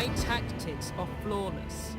My tactics are flawless.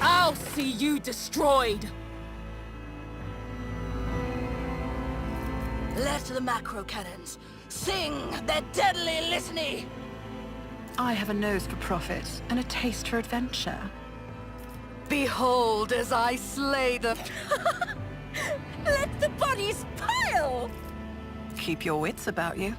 I'll see you destroyed! Let the macro cannons sing their deadly litany! I have a nose for profit and a taste for adventure. Behold as I slay them! Let the bodies pile! Keep your wits about you.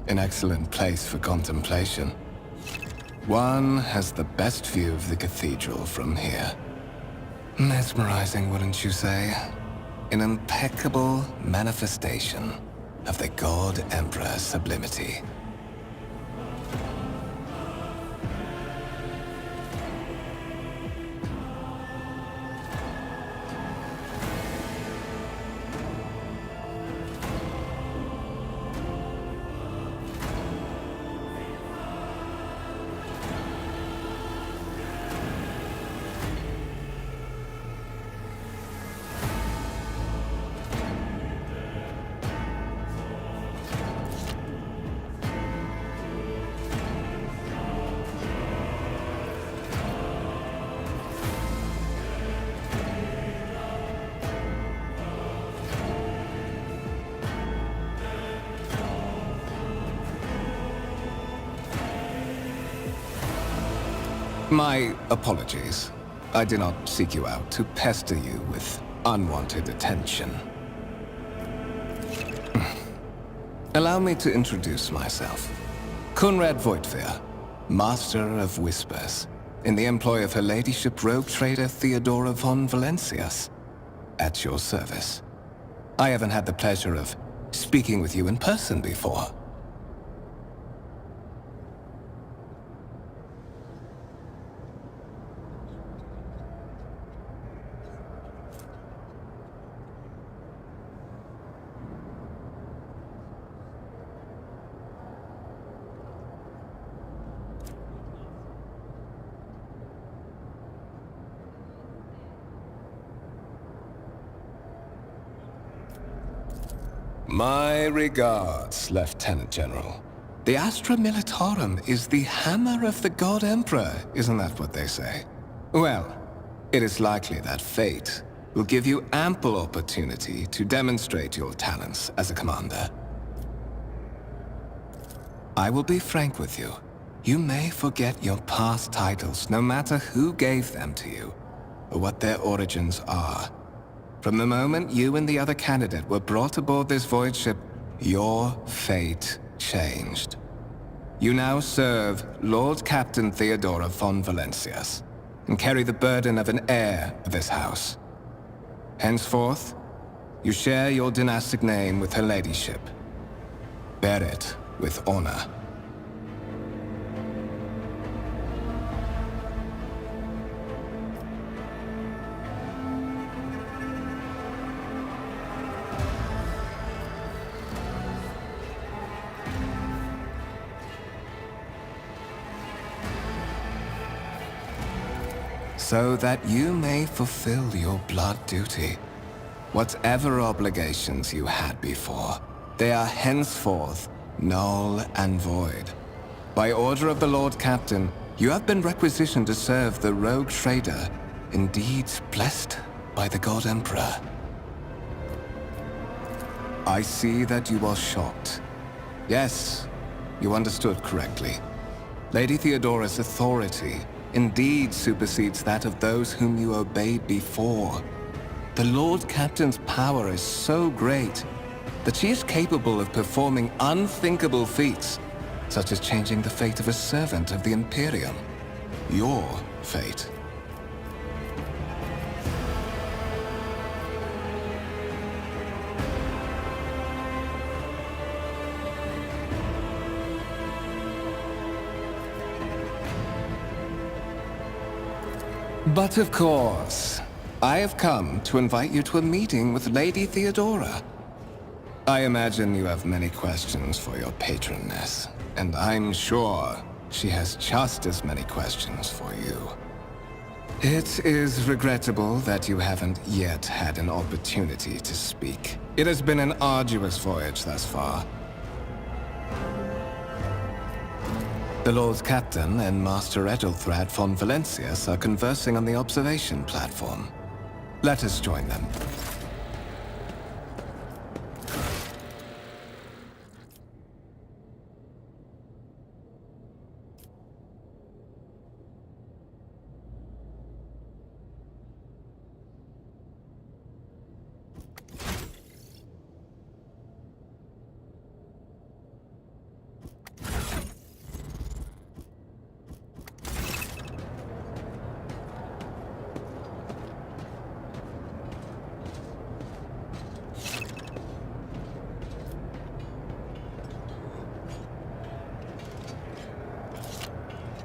An excellent place for contemplation. One has the best view of the cathedral from here. Mesmerizing, wouldn't you say? An impeccable manifestation of the God Emperor's sublimity. My apologies. I did not seek you out to pester you with unwanted attention. Allow me to introduce myself. Conrad Voigtveer, Master of Whispers, in the employ of Her Ladyship Rogue Trader Theodora von Valencias. At your service. I haven't had the pleasure of speaking with you in person before. My regards, Lieutenant General. The Astra Militarum is the hammer of the God Emperor, isn't that what they say? Well, it is likely that fate will give you ample opportunity to demonstrate your talents as a commander. I will be frank with you. You may forget your past titles, no matter who gave them to you, or what their origins are. From the moment you and the other candidate were brought aboard this void ship, your fate changed. You now serve Lord Captain Theodora von Valencias, and carry the burden of an heir of this house. Henceforth, you share your dynastic name with Her Ladyship. Bear it with honor. So that you may fulfill your blood duty. Whatever obligations you had before, they are henceforth null and void. By order of the Lord Captain, you have been requisitioned to serve the Rogue Trader, indeed blessed by the God Emperor. I see that you are shocked. Yes, you understood correctly. Lady Theodora's authority indeed supersedes that of those whom you obeyed before. The Lord Captain's power is so great that she is capable of performing unthinkable feats, such as changing the fate of a servant of the Imperium. Your fate. But of course, I have come to invite you to a meeting with Lady Theodora. I imagine you have many questions for your patroness, and I'm sure she has just as many questions for you. It is regrettable that you haven't yet had an opportunity to speak. It has been an arduous voyage thus far. The Lord Captain and Master Edelthrad von Valencias are conversing on the observation platform. Let us join them.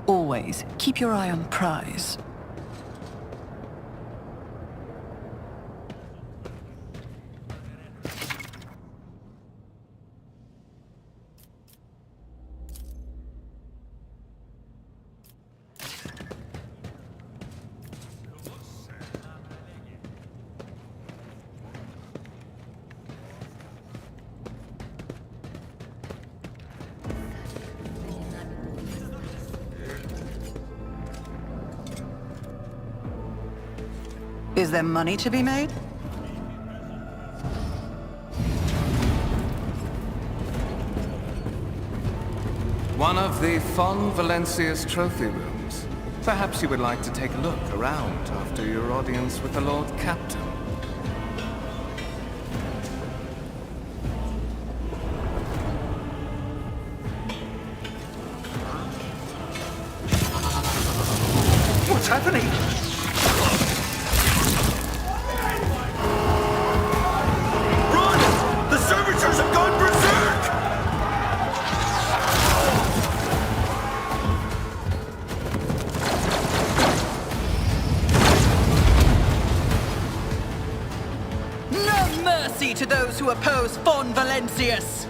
Always keep your eye on the prize. Is there money to be made? One of the von Valencia's trophy rooms. Perhaps you would like to take a look around after your audience with the Lord Captain. What's happening? Run! The servitors have gone berserk! No mercy to those who oppose Von Valencius!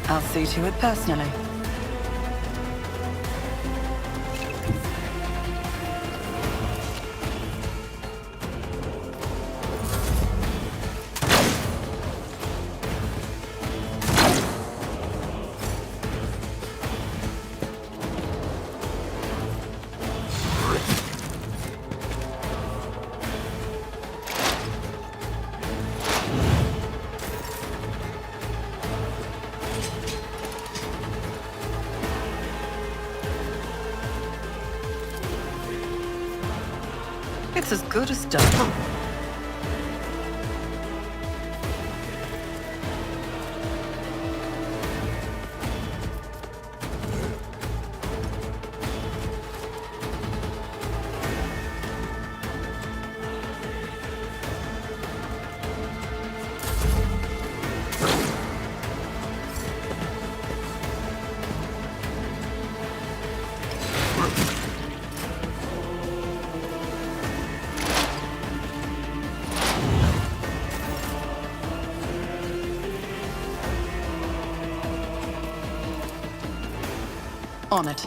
I'll see to it personally. It's as good as done. On it.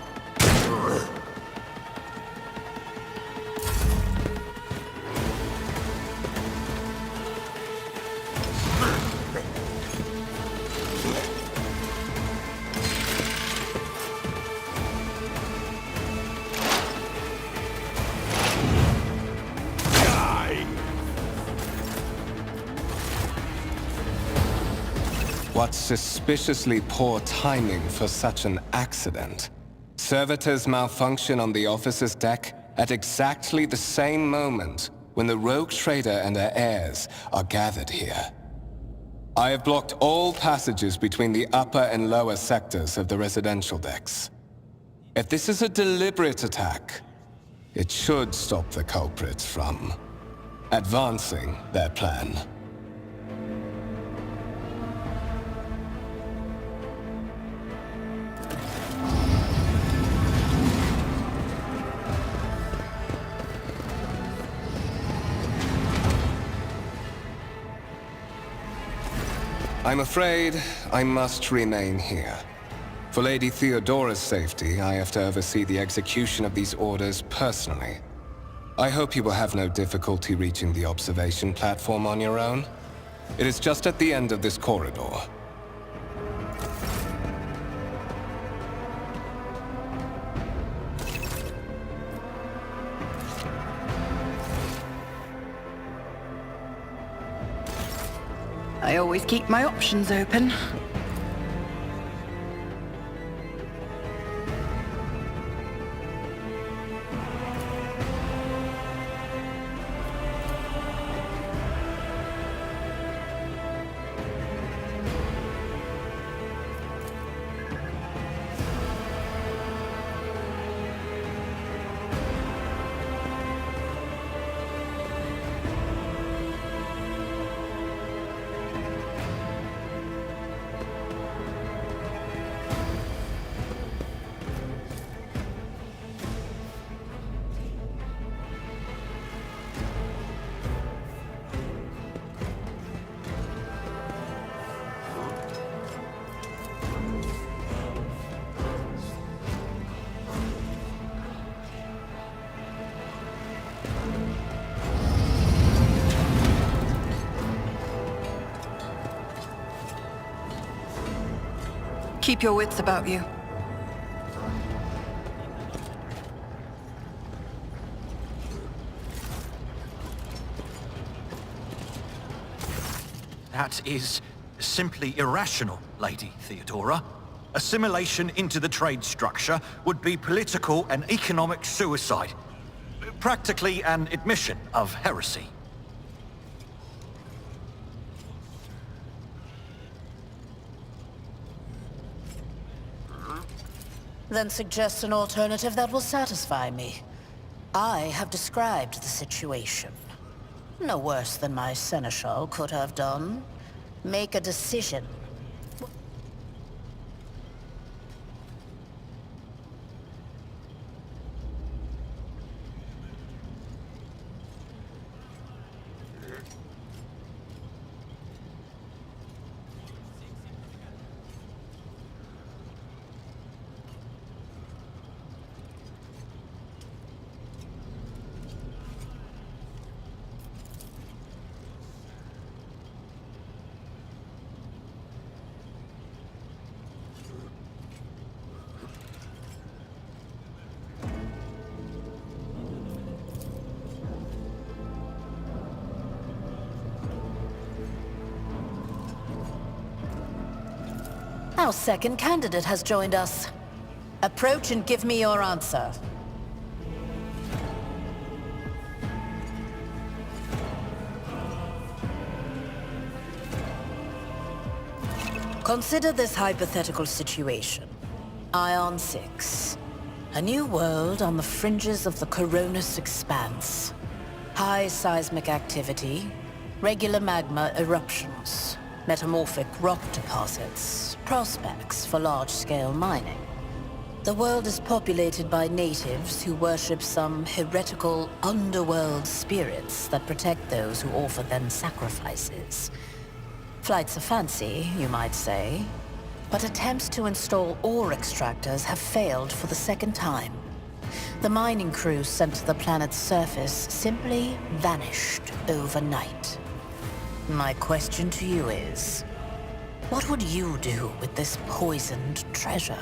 What suspiciously poor timing for such an accident. Servitors malfunction on the officer's deck at exactly the same moment when the rogue trader and her heirs are gathered here. I have blocked all passages between the upper and lower sectors of the residential decks. If this is a deliberate attack, it should stop the culprits from advancing their plan. I'm afraid I must remain here. For Lady Theodora's safety, I have to oversee the execution of these orders personally. I hope you will have no difficulty reaching the observation platform on your own. It is just at the end of this corridor. I always keep my options open. Keep your wits about you. That is simply irrational, Lady Theodora. Assimilation into the trade structure would be political and economic suicide. Practically an admission of heresy. Then suggest an alternative that will satisfy me. I have described the situation. No worse than my seneschal could have done. Make a decision. Our second candidate has joined us. Approach and give me your answer. Consider this hypothetical situation. Ion 6. A new world on the fringes of the Coronis expanse. High seismic activity, regular magma eruptions, metamorphic rock deposits, prospects for large-scale mining. The world is populated by natives who worship some heretical underworld spirits that protect those who offer them sacrifices. Flights of fancy, you might say, but attempts to install ore extractors have failed for the second time. The mining crews sent to the planet's surface simply vanished overnight. My question to you is, what would you do with this poisoned treasure?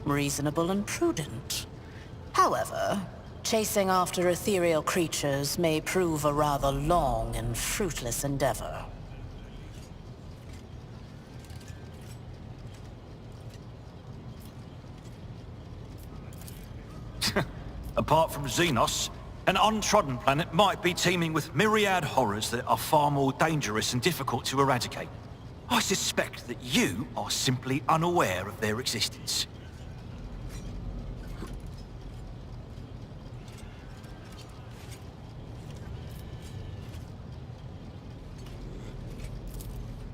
Reasonable and prudent. However, chasing after ethereal creatures may prove a rather long and fruitless endeavor. Apart from Xenos, an untrodden planet might be teeming with myriad horrors that are far more dangerous and difficult to eradicate. I suspect that you are simply unaware of their existence.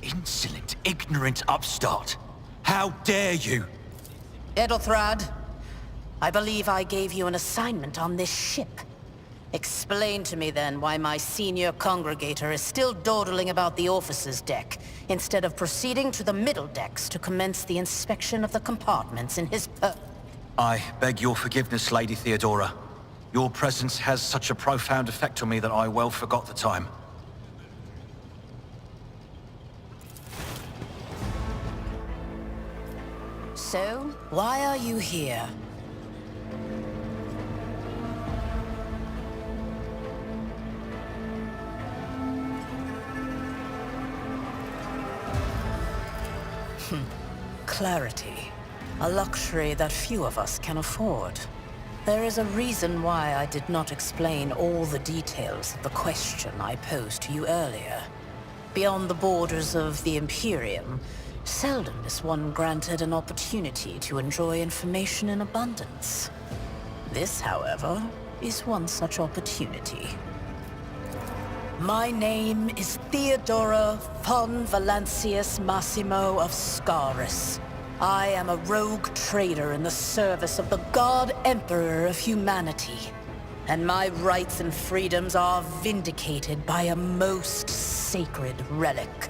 Insolent, ignorant upstart. How dare you? Edelthrad, I believe I gave you an assignment on this ship. Explain to me then why my senior congregator is still dawdling about the officers' deck, instead of proceeding to the middle decks to commence the inspection of the compartments in his I beg your forgiveness, Lady Theodora. Your presence has such a profound effect on me that I well forgot the time. So, why are you here? Clarity. A luxury that few of us can afford. There is a reason why I did not explain all the details of the question I posed to you earlier. Beyond the borders of the Imperium, seldom is one granted an opportunity to enjoy information in abundance. This, however, is one such opportunity. My name is Theodora von Valancius Massimo of Scaris. I am a rogue trader in the service of the God Emperor of humanity. And my rights and freedoms are vindicated by a most sacred relic.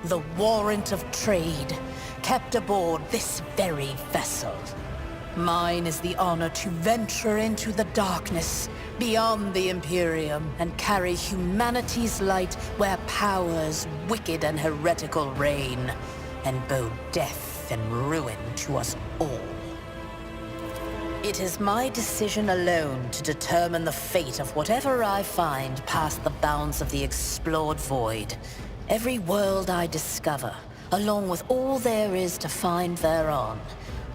The warrant of trade, kept aboard this very vessel. Mine is the honor to venture into the darkness, beyond the Imperium, and carry humanity's light where powers wicked and heretical reign, and bow death and ruin to us all. It is my decision alone to determine the fate of whatever I find past the bounds of the explored void. Every world I discover, along with all there is to find thereon,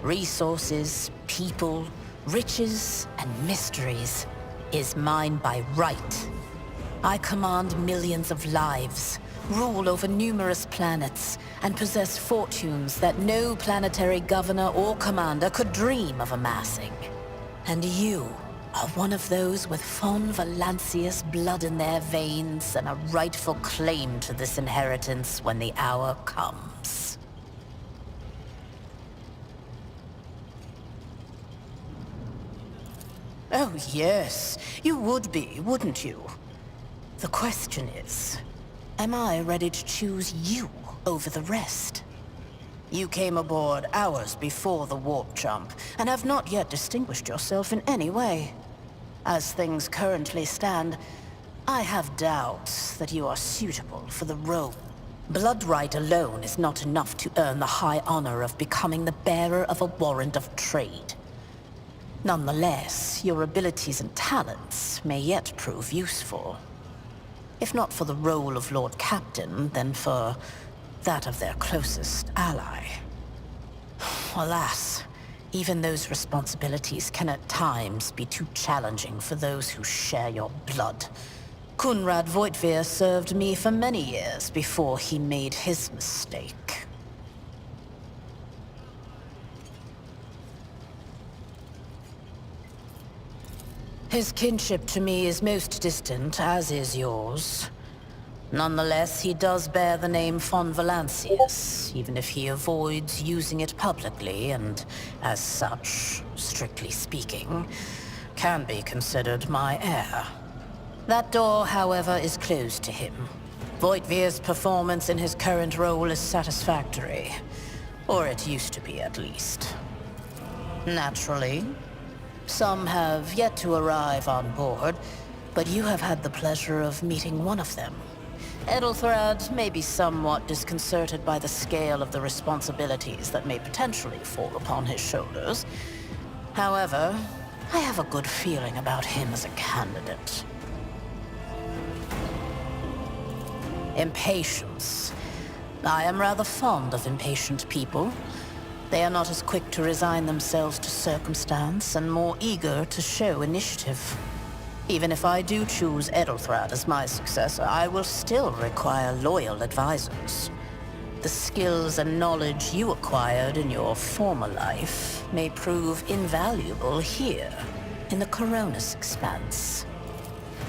resources, people, riches, and mysteries, is mine by right. I command millions of lives, rule over numerous planets, and possess fortunes that no planetary governor or commander could dream of amassing. And you are one of those with von Valancius blood in their veins and a rightful claim to this inheritance when the hour comes. Oh yes, you would be, wouldn't you? The question is, am I ready to choose you over the rest? You came aboard hours before the warp jump, and have not yet distinguished yourself in any way. As things currently stand, I have doubts that you are suitable for the role. Blood right alone is not enough to earn the high honor of becoming the bearer of a warrant of trade. Nonetheless, your abilities and talents may yet prove useful. If not for the role of Lord Captain, then for that of their closest ally. Alas, even those responsibilities can at times be too challenging for those who share your blood. Kunrad Voitvir served me for many years before he made his mistake. His kinship to me is most distant, as is yours. Nonetheless, he does bear the name von Valancius, even if he avoids using it publicly, and as such, strictly speaking, can be considered my heir. That door, however, is closed to him. Voitvir's performance in his current role is satisfactory. Or it used to be, at least. Naturally, some have yet to arrive on board, but you have had the pleasure of meeting one of them. Edelthrad may be somewhat disconcerted by the scale of the responsibilities that may potentially fall upon his shoulders. However, I have a good feeling about him as a candidate. Impatience. I am rather fond of impatient people. They are not as quick to resign themselves to circumstance and more eager to show initiative. Even if I do choose Edelthrad as my successor, I will still require loyal advisors. The skills and knowledge you acquired in your former life may prove invaluable here, in the Coronis Expanse.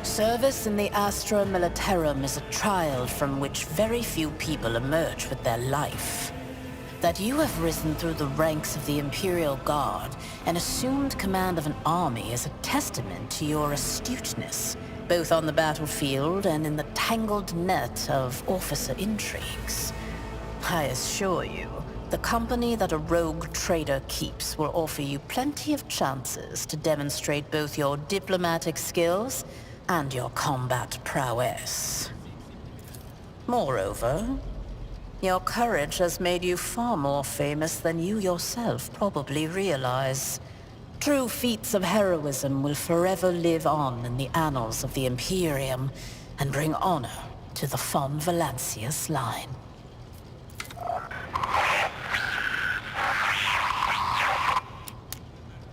Service in the Astra Militarum is a trial from which very few people emerge with their life. That you have risen through the ranks of the Imperial Guard and assumed command of an army is a testament to your astuteness, both on the battlefield and in the tangled net of officer intrigues. I assure you, the company that a rogue trader keeps will offer you plenty of chances to demonstrate both your diplomatic skills and your combat prowess. Moreover, your courage has made you far more famous than you yourself probably realize. True feats of heroism will forever live on in the annals of the Imperium and bring honor to the Von Valancius line.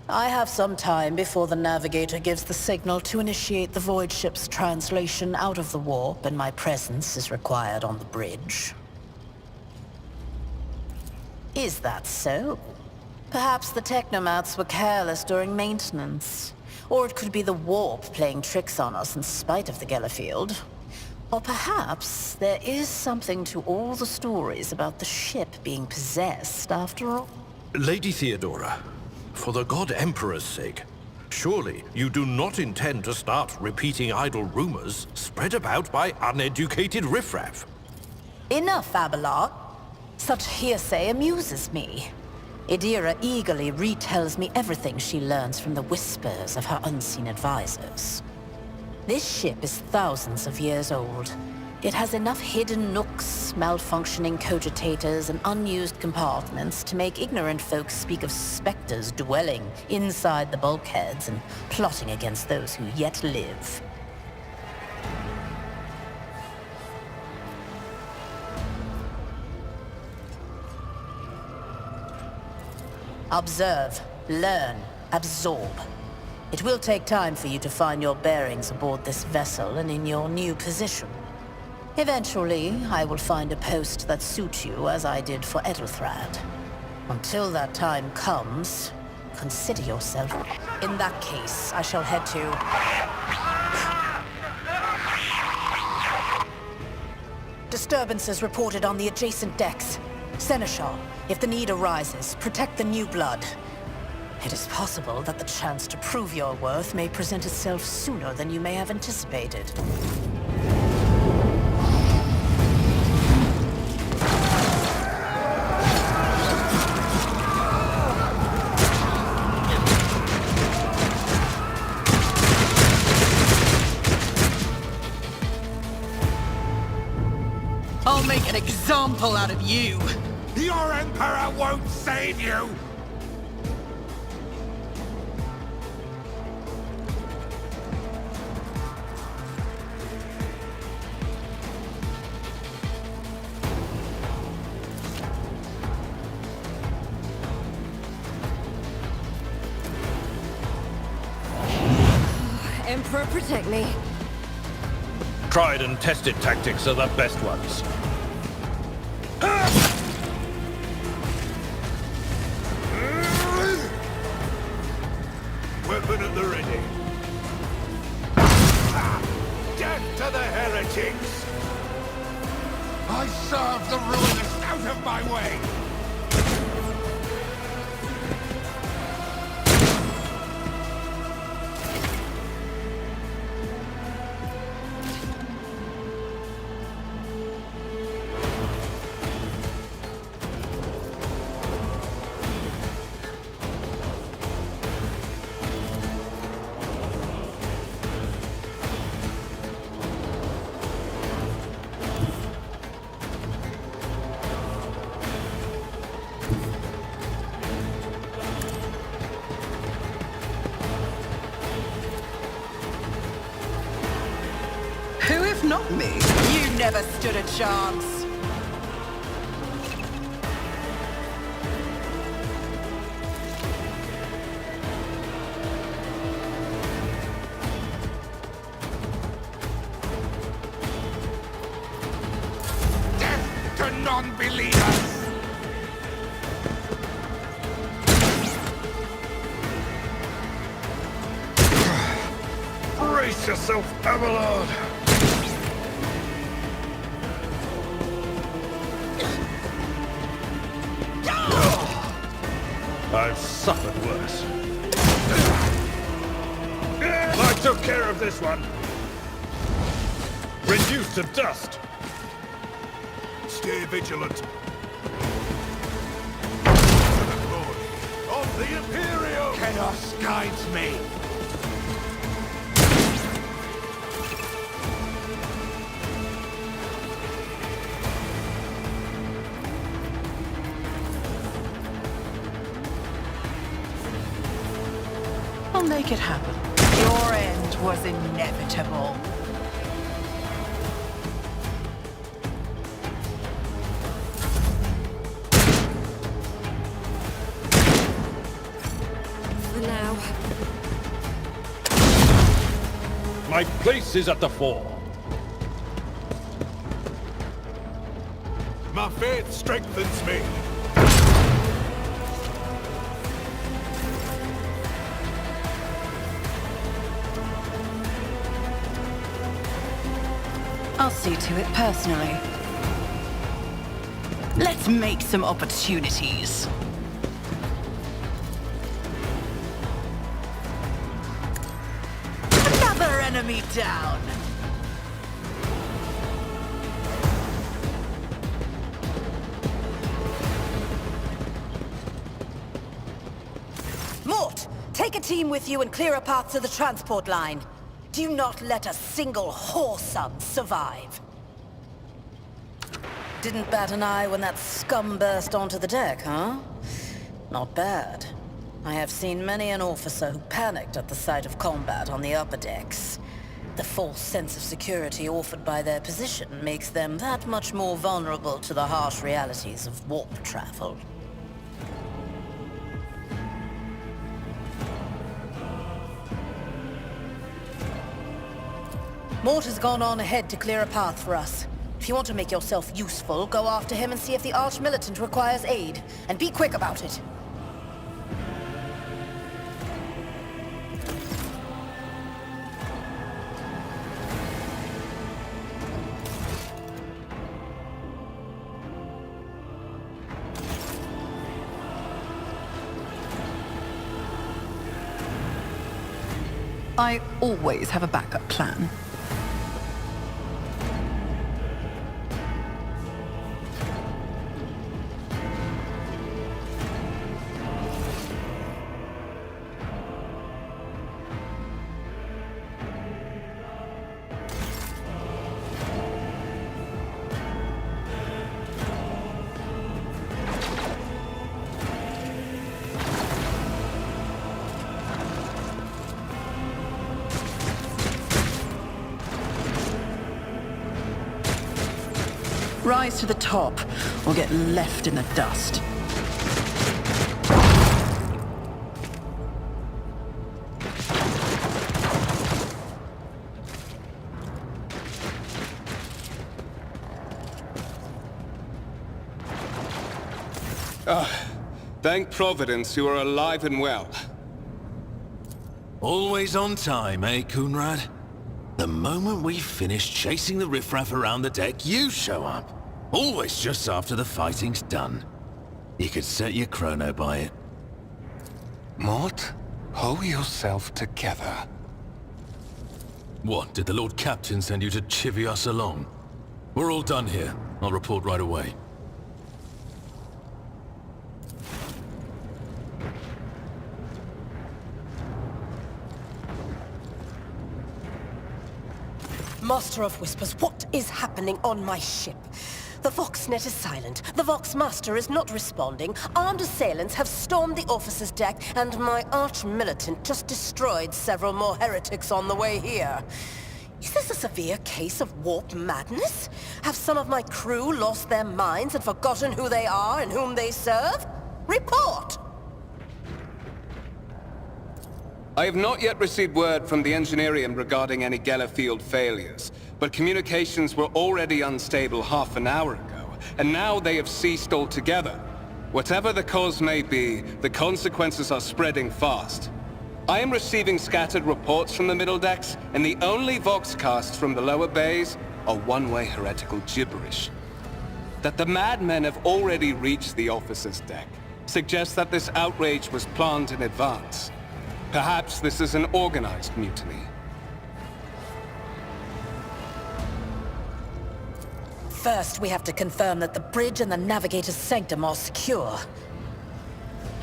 I have some time before the Navigator gives the signal to initiate the Void Ship's translation out of the warp, and my presence is required on the bridge. Is that so? Perhaps the Technomats were careless during maintenance. Or it could be the warp playing tricks on us in spite of the Gellerfield. Or perhaps there is something to all the stories about the ship being possessed after all. Lady Theodora, for the God Emperor's sake, surely you do not intend to start repeating idle rumors spread about by uneducated riffraff. Enough, Abelard. Such hearsay amuses me. Idira eagerly retells me everything she learns from the whispers of her unseen advisors. This ship is thousands of years old. It has enough hidden nooks, malfunctioning cogitators, and unused compartments to make ignorant folks speak of specters dwelling inside the bulkheads and plotting against those who yet live. Observe, learn, absorb. It will take time for you to find your bearings aboard this vessel and in your new position. Eventually, I will find a post that suits you as I did for Edelthrad. Until that time comes, consider yourself. In that case, I shall head to... Disturbances reported on the adjacent decks. Seneschal, if the need arises, protect the new blood. It is possible that the chance to prove your worth may present itself sooner than you may have anticipated. I'll make an example out of you. Your Emperor won't save you! Emperor, protect me. Tried and tested tactics are the best ones. Weapon at the ready. Death to the heretics! I serve the ruinous out of my way! Who if not me? You never stood a chance. Death to non-believers! Brace yourself, Abelard! I've suffered worse. I took care of this one. Reduced to dust. Stay vigilant. Of the Imperium! Chaos guides me. I'll make it happen. Your end was inevitable. For now. My place is at the fore. My faith strengthens me. I'll see to it personally. Let's make some opportunities. Another enemy down! Mort, take a team with you and clear a path to the transport line. Do not let a single whoreson survive. Didn't bat an eye when that scum burst onto the deck, huh? Not bad. I have seen many an officer who panicked at the sight of combat on the upper decks. The false sense of security offered by their position makes them that much more vulnerable to the harsh realities of warp travel. Mort has gone on ahead to clear a path for us. If you want to make yourself useful, go after him and see if the Arch-Militant requires aid. And be quick about it. I always have a backup plan. Rise to the top, or get left in the dust. Thank Providence you are alive and well. Always on time, eh, Kunrad? The moment we finish chasing the riffraff around the deck, you show up. Always just after the fighting's done. You could set your chrono by it. Mort, hold yourself together. What, did the Lord Captain send you to chivvy us along? We're all done here. I'll report right away. Master of Whispers, what is happening on my ship? The Voxnet is silent. The Voxmaster is not responding. Armed assailants have stormed the officer's deck, and my arch-militant just destroyed several more heretics on the way here. Is this a severe case of warp madness? Have some of my crew lost their minds and forgotten who they are and whom they serve? Report! I have not yet received word from the Engineerium regarding any Gellerfield failures, but communications were already unstable half an hour ago, and now they have ceased altogether. Whatever the cause may be, the consequences are spreading fast. I am receiving scattered reports from the middle decks, and the only voxcasts from the lower bays are one-way heretical gibberish. That the madmen have already reached the officer's deck, suggests that this outrage was planned in advance. Perhaps this is an organized mutiny. First, we have to confirm that the bridge and the Navigator's Sanctum are secure.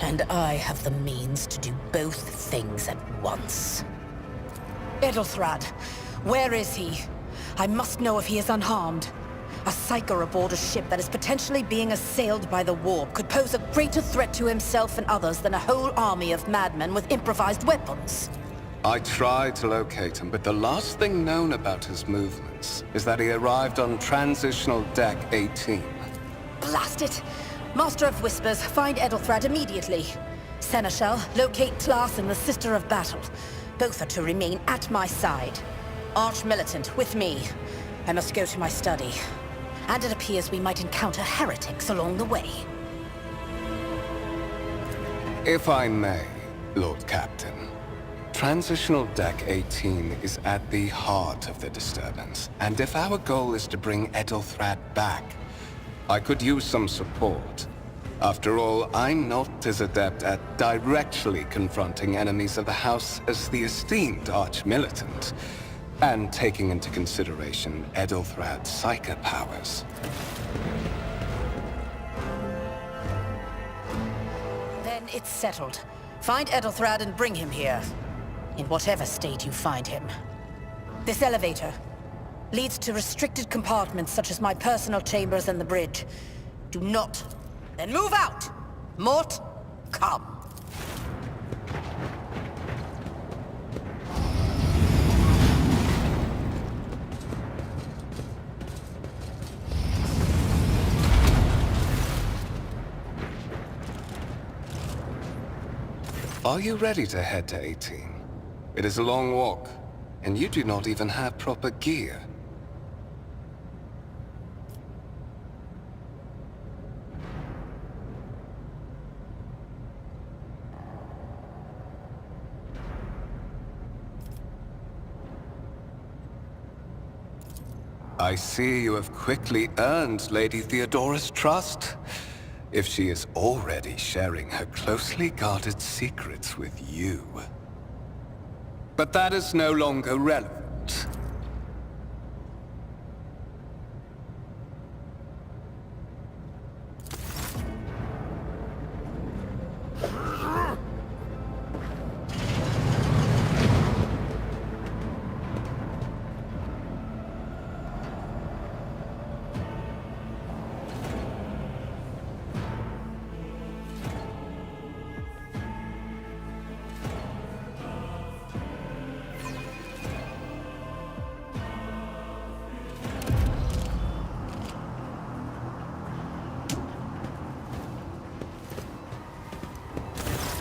And I have the means to do both things at once. Edelthrad, where is he? I must know if he is unharmed. A psyker aboard a ship that is potentially being assailed by the warp could pose a greater threat to himself and others than a whole army of madmen with improvised weapons. I tried to locate him, but the last thing known about his movements is that he arrived on Transitional Deck 18. Blast it! Master of Whispers, find Edelthrad immediately. Seneschal, locate Tlas and the Sister of Battle. Both are to remain at my side. Arch-Militant, with me. I must go to my study. And it appears we might encounter heretics along the way. If I may, Lord Captain. Transitional Deck 18 is at the heart of the disturbance, and if our goal is to bring Edelthrad back, I could use some support. After all, I'm not as adept at directly confronting enemies of the House as the esteemed Arch-Militant, and taking into consideration Edelthrad's psychic powers. Then it's settled. Find Edelthrad and bring him here. In whatever state you find him. This elevator leads to restricted compartments such as my personal chambers and the bridge. Do not. Then move out! Mort, come. Are you ready to head to 18? It is a long walk, and you do not even have proper gear. I see you have quickly earned Lady Theodora's trust, if she is already sharing her closely guarded secrets with you. But that is no longer relevant.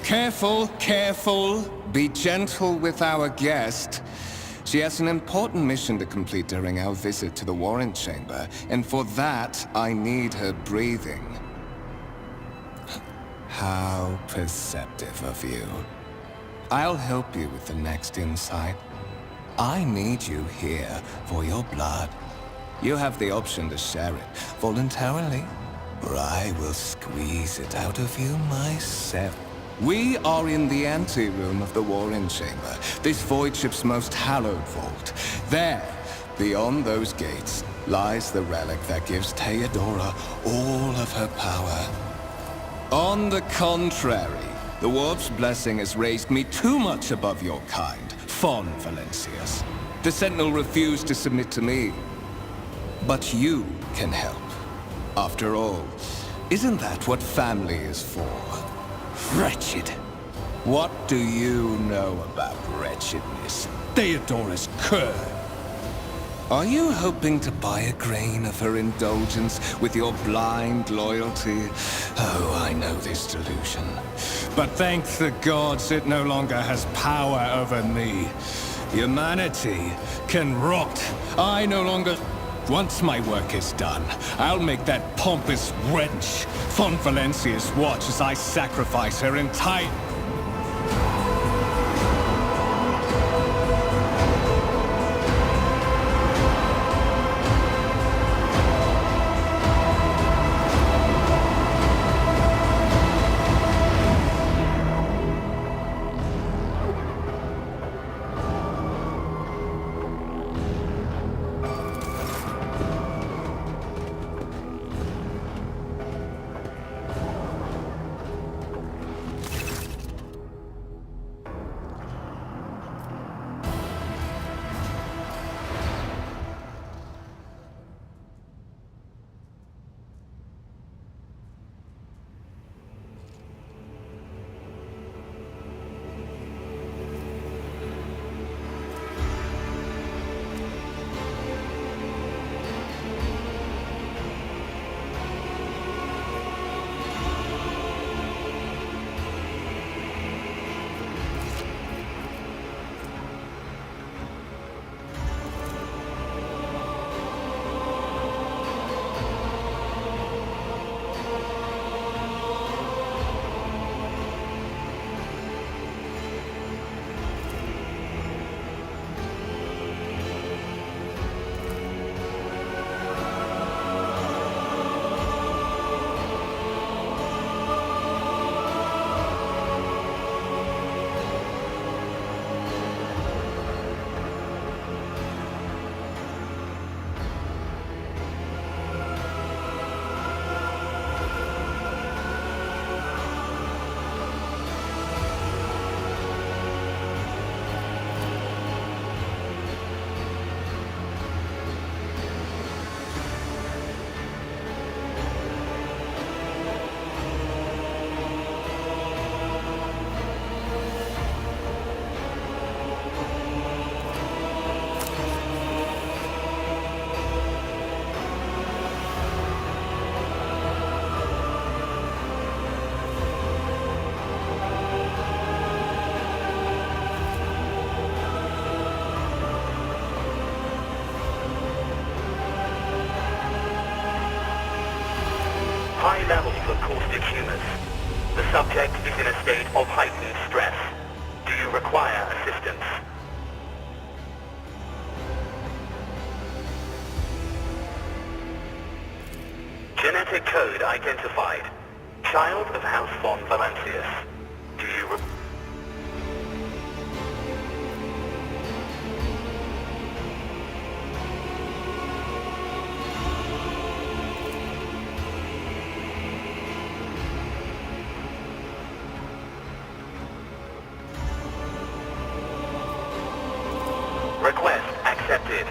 Careful, careful. Be gentle with our guest. She has an important mission to complete during our visit to the Warrant Chamber, and for that, I need her breathing. How perceptive of you. I'll help you with the next insight. I need you here for your blood. You have the option to share it voluntarily, or I will squeeze it out of you myself. We are in the anteroom of the Warren Chamber, this void ship's most hallowed vault. There, beyond those gates, lies the relic that gives Theodora all of her power. On the contrary, the Warp's blessing has raised me too much above your kind, Fon Valencius. The Sentinel refused to submit to me. But you can help. After all, isn't that what family is for? Wretched. What do you know about wretchedness? Theodora's cur. Are you hoping to buy a grain of her indulgence with your blind loyalty? Oh, I know this delusion. But thank the gods it no longer has power over me. Humanity can rot. I no longer... Once my work is done, I'll make that pompous wench Fon Valencius watch as I sacrifice her entire... Subject is in a state of heightened stress. Do you require assistance? Genetic code identified. Child of House von Valancius. Do you Request accepted.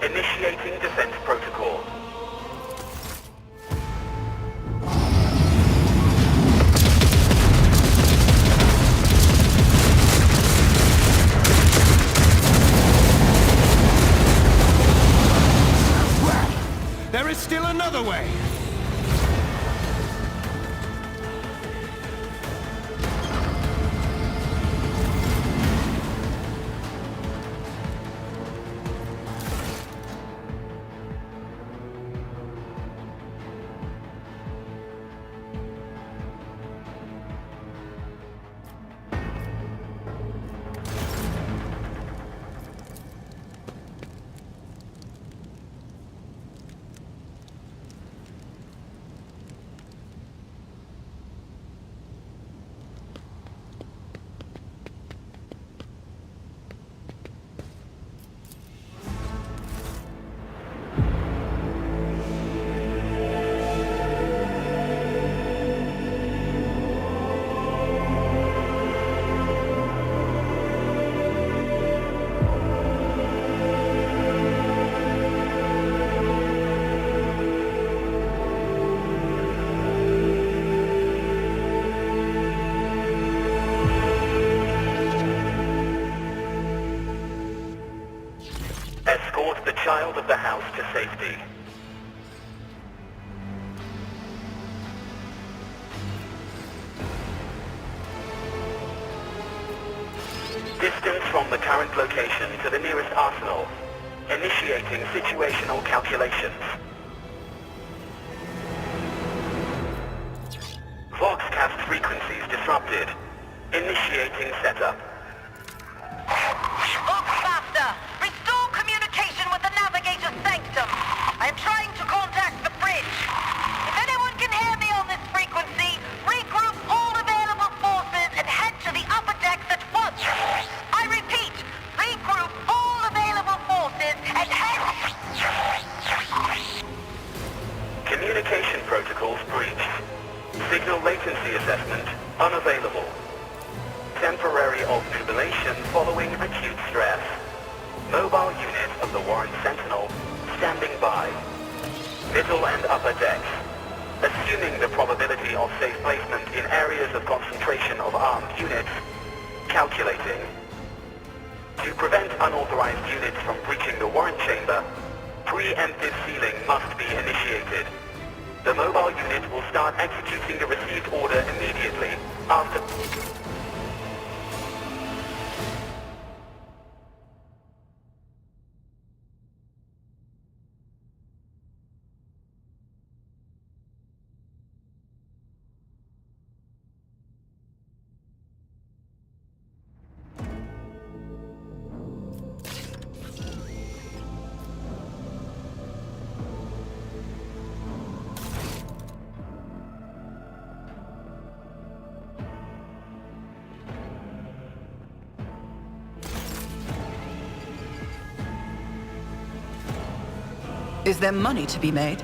Initiating defense protocol. There is still another way! Escort the child of the house to safety. Distance from the current location to the nearest arsenal. Initiating situational calculations. Voxcast frequencies disrupted. Initiating setup. Voxmaster! Restore communication with the Navigator's Sanctum! I am trying to contact the bridge. If anyone can hear me on this frequency, regroup all available forces and head to the upper decks at once! I repeat, regroup all available forces and head... Communication protocols breached. Signal latency assessment unavailable. Temporary obnubilation following acute stress. Mobile unit of the Warren Sentinel standing by. Middle and upper decks. Assuming the probability of safe placement in areas of concentration of armed units. Calculating. To prevent unauthorized units from breaching the Warren Chamber, preemptive sealing must be initiated. The mobile unit will start executing the received order immediately after... Is there money to be made?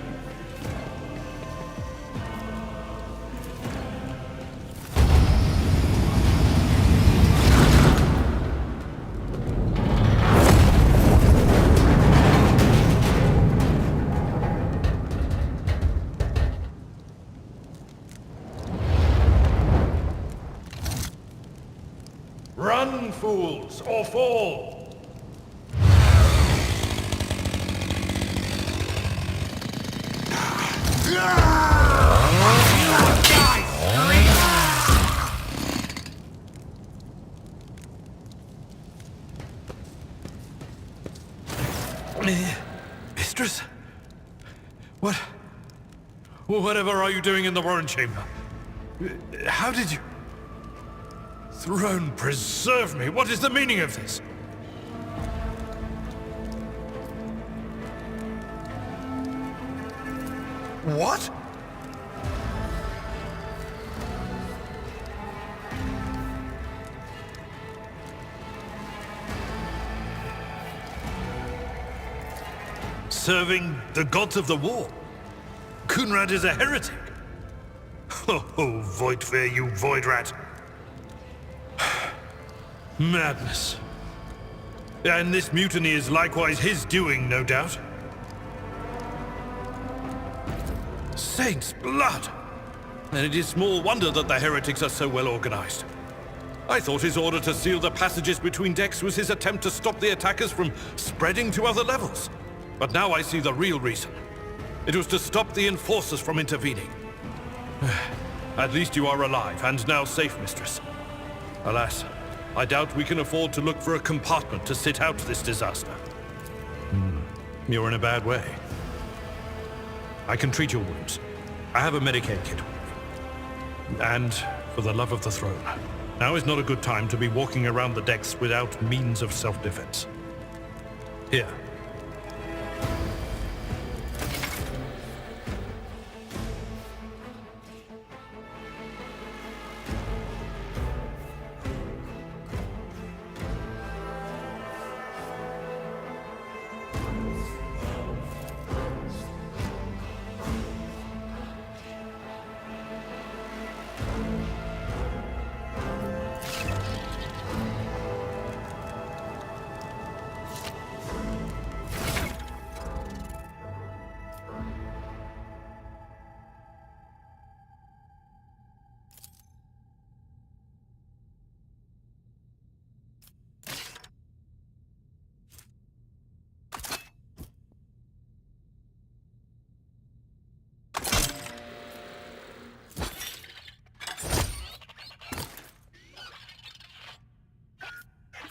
Run, fools, or fall! Mistress? What? Whatever are you doing in the Warren Chamber? How did you... Throne preserve me! What is the meaning of this? What? Serving the gods of the war? Kunrad is a heretic. Oh, Voidfear, you void rat. Madness. And this mutiny is likewise his doing, no doubt. Saint's blood! Then it is small wonder that the heretics are so well organized. I thought his order to seal the passages between decks was his attempt to stop the attackers from spreading to other levels. But now I see the real reason. It was to stop the enforcers from intervening. At least you are alive, and now safe, mistress. Alas, I doubt we can afford to look for a compartment to sit out this disaster. You're in a bad way. I can treat your wounds. I have a Medicaid kit. And, for the love of the throne, now is not a good time to be walking around the decks without means of self-defense. Here.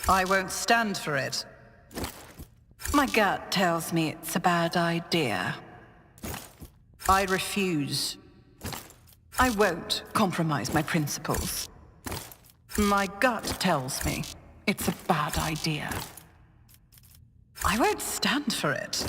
I won't stand for it. My gut tells me it's a bad idea. I refuse. I won't compromise my principles. My gut tells me it's a bad idea. I won't stand for it.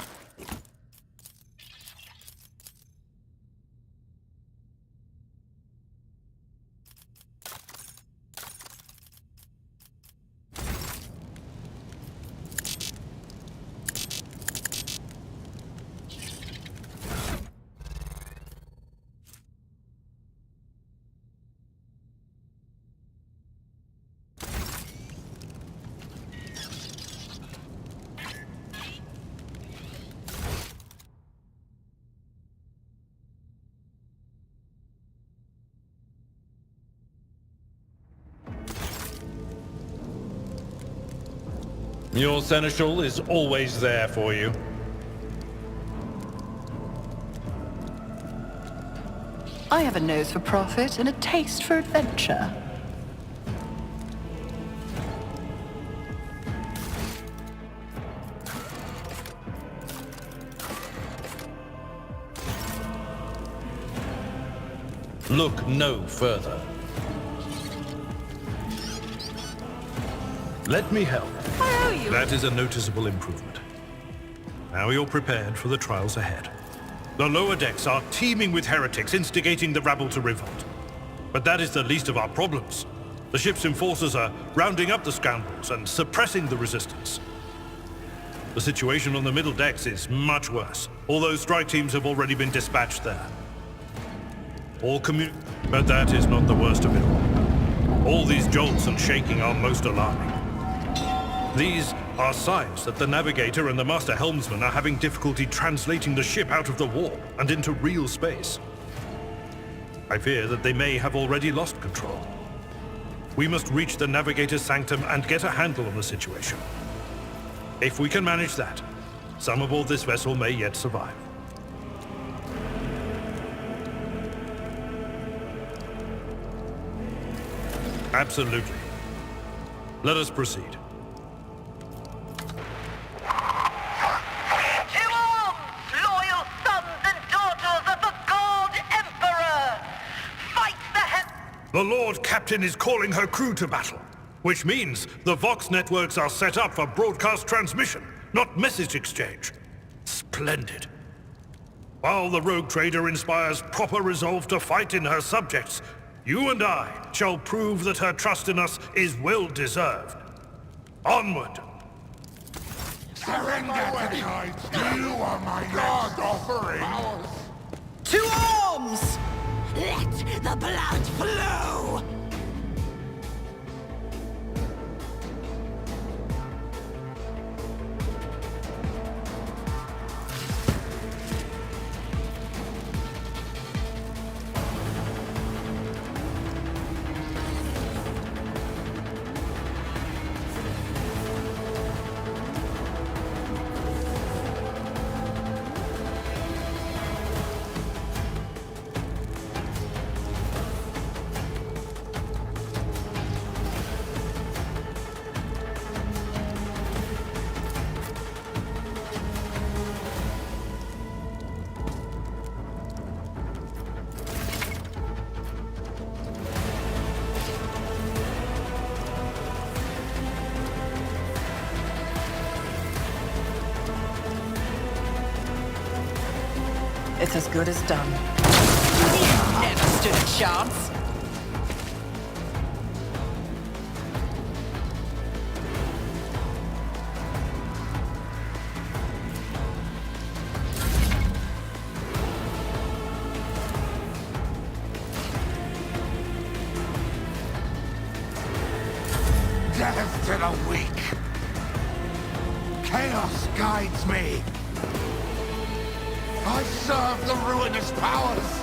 Your seneschal is always there for you. I have a nose for profit and a taste for adventure. Look no further. Let me help. I owe you. That is a noticeable improvement. Now you're prepared for the trials ahead. The lower decks are teeming with heretics instigating the rabble to revolt. But that is the least of our problems. The ship's enforcers are rounding up the scoundrels and suppressing the resistance. The situation on the middle decks is much worse, although strike teams have already been dispatched there. But that is not the worst of it all. All these jolts and shaking are most alarming. These are signs that the navigator and the master helmsman are having difficulty translating the ship out of the warp and into real space. I fear that they may have already lost control. We must reach the navigator's sanctum and get a handle on the situation. If we can manage that, some aboard this vessel may yet survive. Absolutely. Let us proceed. The Lord Captain is calling her crew to battle, which means the Vox networks are set up for broadcast transmission, not message exchange. Splendid. While the rogue trader inspires proper resolve to fight in her subjects, you and I shall prove that her trust in us is well deserved. Onward! Surrender to the gods! You are my god offering! To arms! Let the blood flow! It's as good as done. You never stood a chance. Death to the weak! Chaos guides me! I serve the ruinous powers!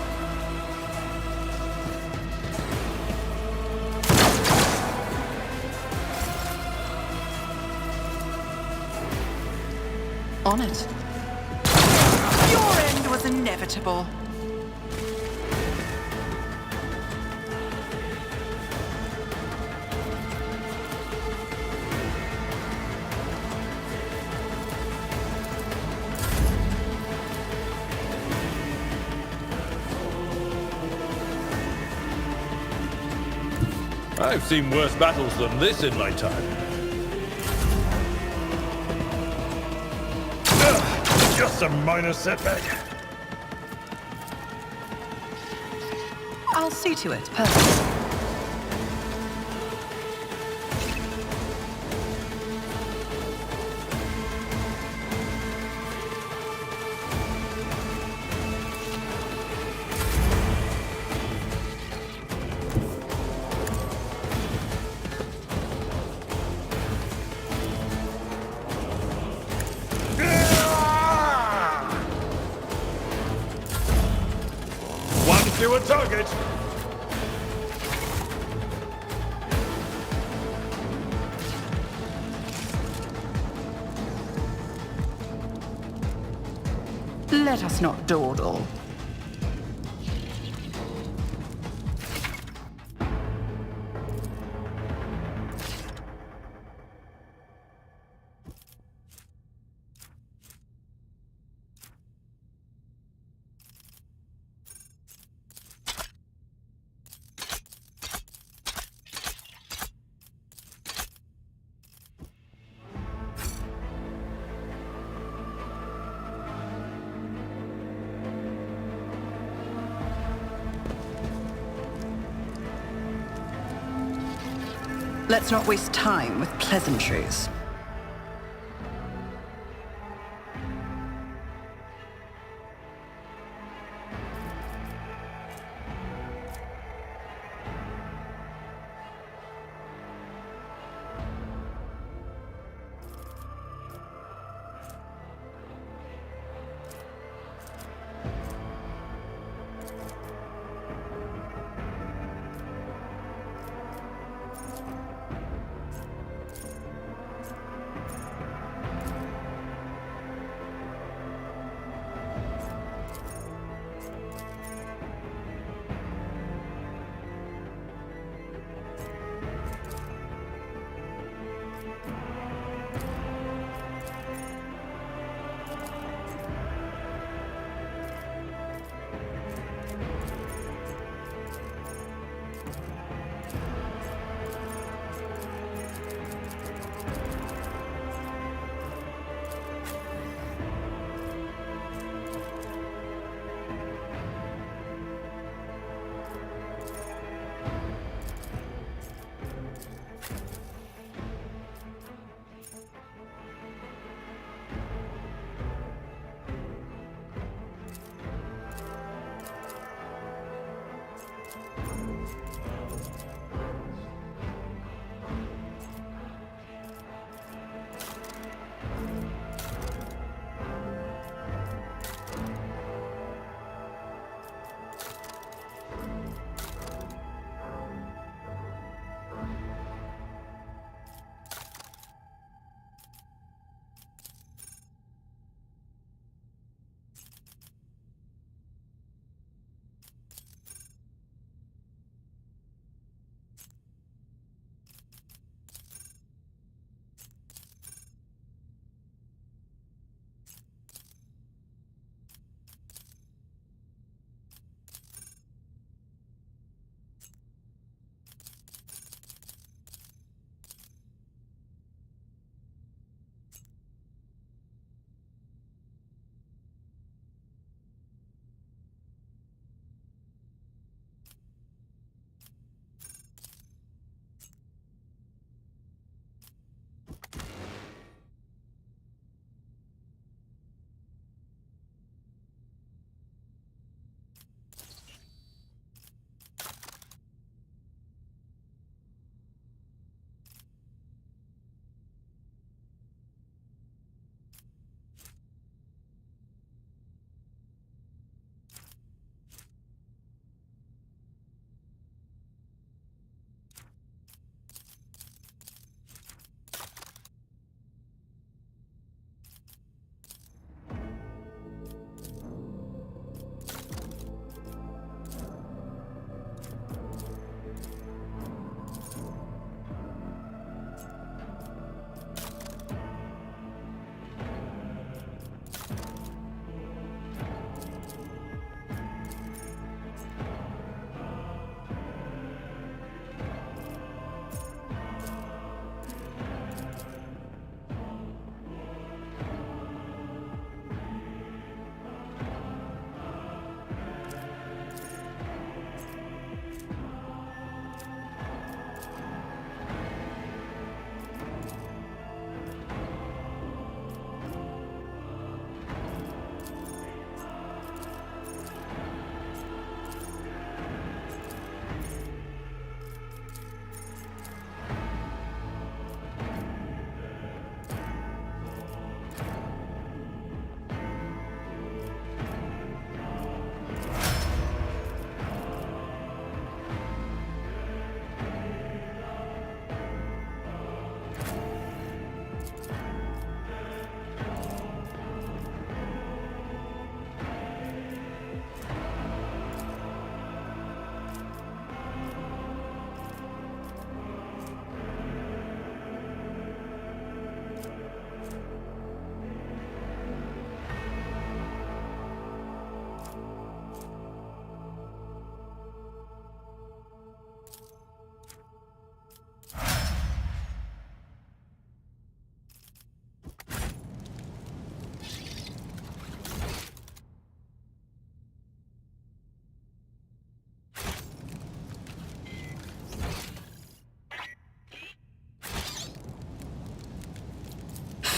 On it. Your end was inevitable. I've seen worse battles than this in my time. Just a minor setback. I'll see to it, perfect. To a target! Let us not dawdle. Let's not waste time with pleasantries.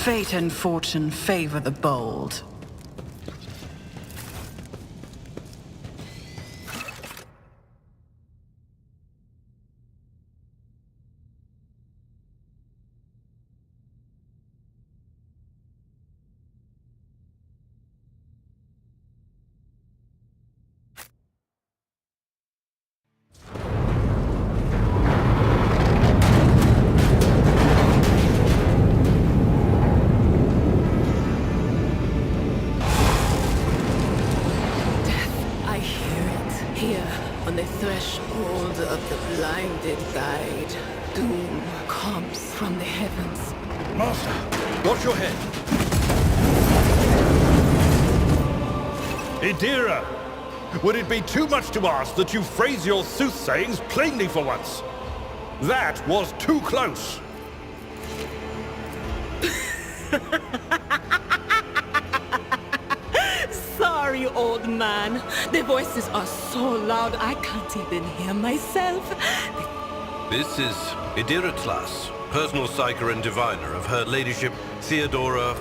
Fate and fortune favor the bold. I hear it. Here, on the threshold of the blinded guide, doom comes from the heavens. Master, watch your head. Idira, would it be too much to ask that you phrase your soothsayings plainly for once? That was too close. Sorry, old man. The voices are so loud I can't even hear myself. This is Idira Tlas, personal psyker and diviner of Her Ladyship Theodora...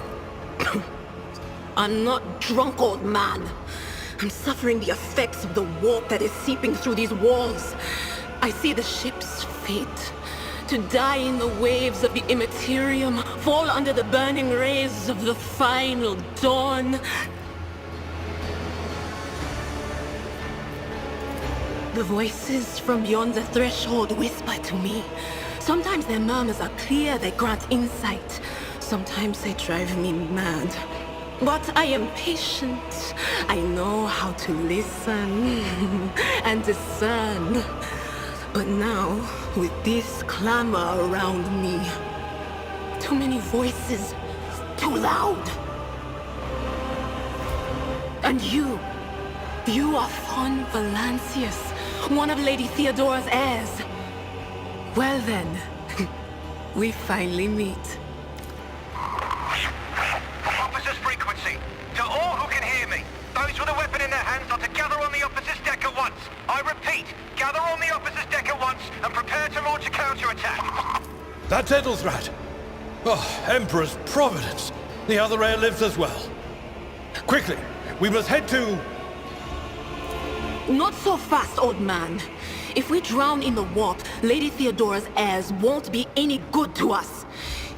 I'm not drunk, old man. I'm suffering the effects of the warp that is seeping through these walls. I see the ship's fate. To die in the waves of the immaterium, fall under the burning rays of the final dawn. The voices from beyond the threshold whisper to me. Sometimes their murmurs are clear, they grant insight. Sometimes they drive me mad. But I am patient. I know how to listen and discern. But now, with this clamor around me, too many voices, too loud. And you are Von Valancius, one of Lady Theodora's heirs. Well then, we finally meet. Officer's frequency. To all who can hear me, those with a weapon in their hands are to gather on the officer's deck at once. I repeat, gather on the officer's deck at once and prepare to launch a counterattack. That's Edelthrat. Oh, Emperor's Providence. The other heir lives as well. Quickly, we must head to... Not so fast, old man. If we drown in the warp, Lady Theodora's heirs won't be any good to us.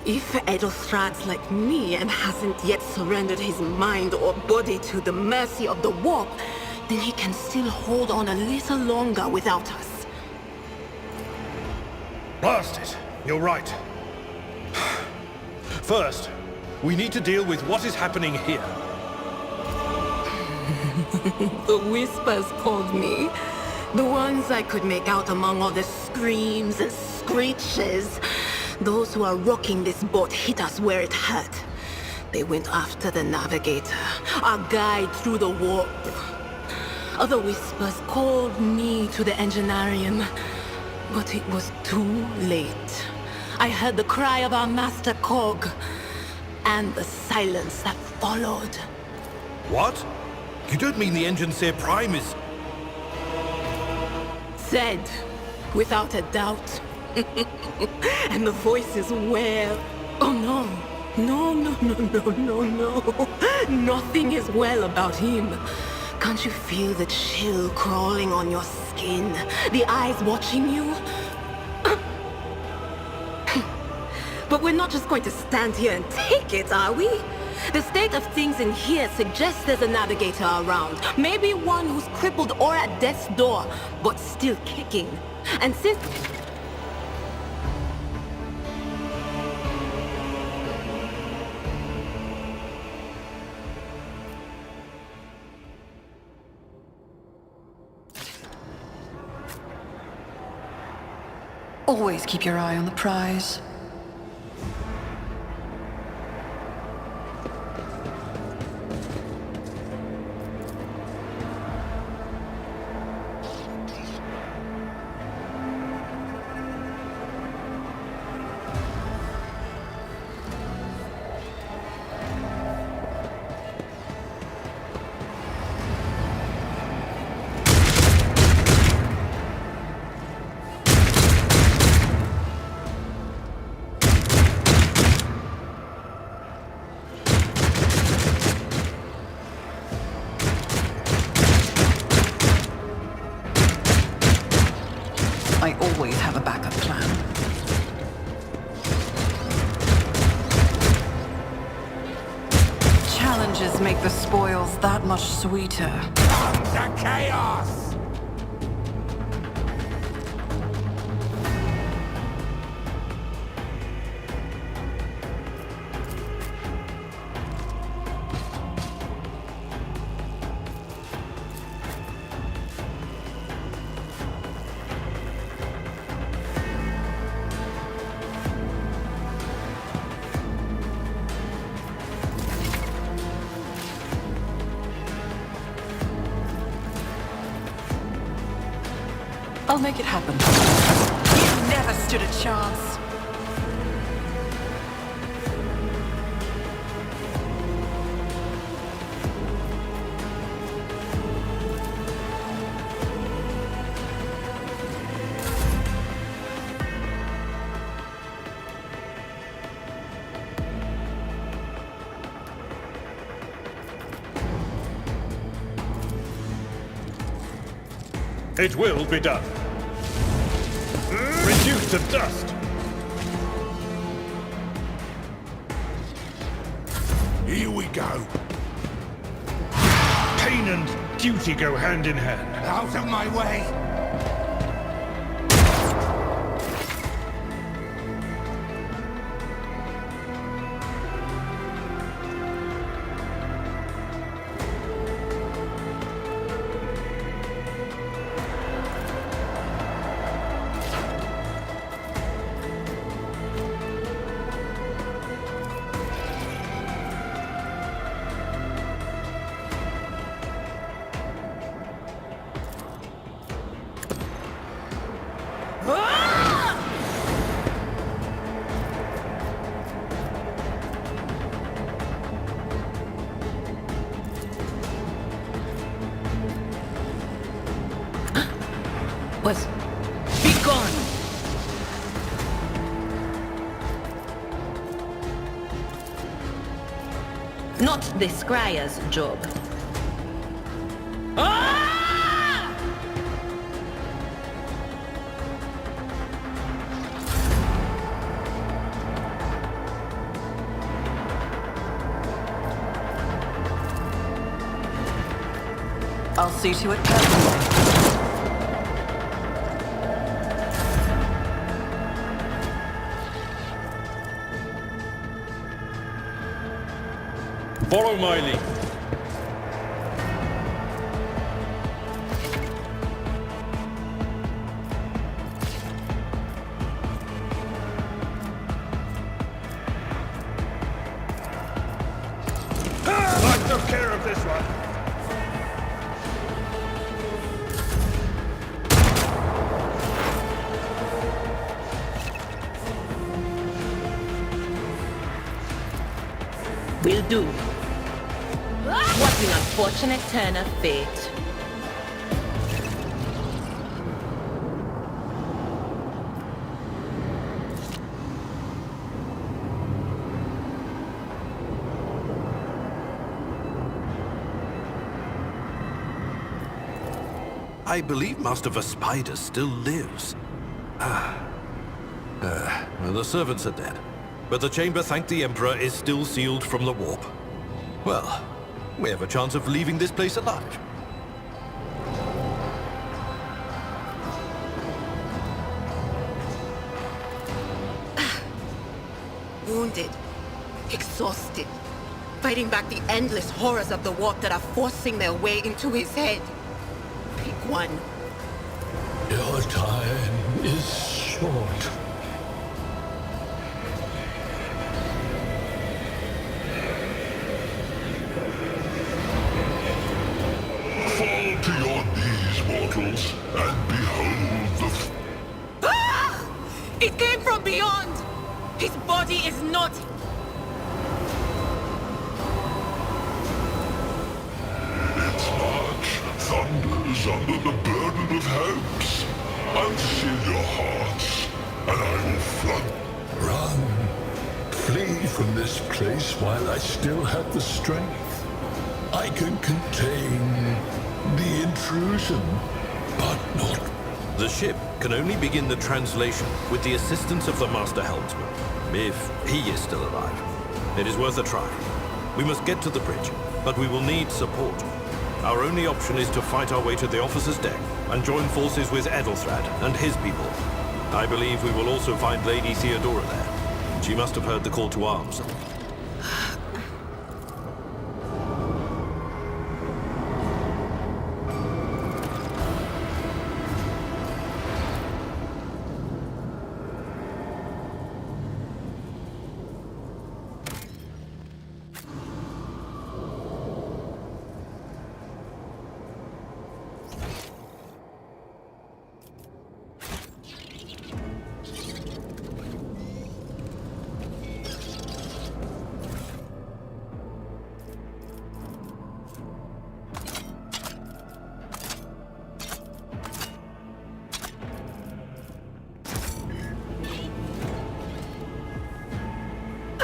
If Edelthrat's like me and hasn't yet surrendered his mind or body to the mercy of the warp, then he can still hold on a little longer without us. Blast it. You're right. First, we need to deal with what is happening here. The whispers called me. The ones I could make out among all the screams and screeches. Those who are rocking this boat hit us where it hurt. They went after the navigator, our guide through the warp. Other whispers called me to the enginarium, but it was too late. I heard the cry of our master Cog, and the silence that followed. What? You don't mean the Engineer Prime is... Said, without a doubt. And the voices wail. Oh no. No. Nothing is well about him. Can't you feel the chill crawling on your skin? The eyes watching you? But we're not just going to stand here and take it, are we? The state of things in here suggests there's a navigator around. Maybe one who's crippled or at death's door, but still kicking. And since... Always keep your eye on the prize. challenges make the spoils that much sweeter. Under chaos! I'll make it happen. You never stood a chance. It will be done. Reduced to dust. Here we go. Pain and duty go hand in hand. Out of my way! Was... Be gone! Not the Scryer's job. Ah! I'll see to it personally. Follow my lead. I took care of this one. Will do. What an unfortunate turn of fate. I believe Master Vespider still lives. Well, the servants are dead. But the chamber, thank the Emperor, is still sealed from the warp. Well, we have a chance of leaving this place alive. Wounded, exhausted, fighting back the endless horrors of the warp that are forcing their way into his head. Pick one. Your time is short. Fall to your knees, mortals, and behold the... Ah! It came from beyond! His body is not... Its march thunders under the burden of hopes. I'll seal your hearts, and I will flood. Run. Flee from this place while I still have the strength. I can contain the intrusion, but not... The ship can only begin the translation with the assistance of the Master Helmsman, if he is still alive. It is worth a try. We must get to the bridge, but we will need support. Our only option is to fight our way to the officer's deck and join forces with Edelthrad and his people. I believe we will also find Lady Theodora there. She must have heard the call to arms.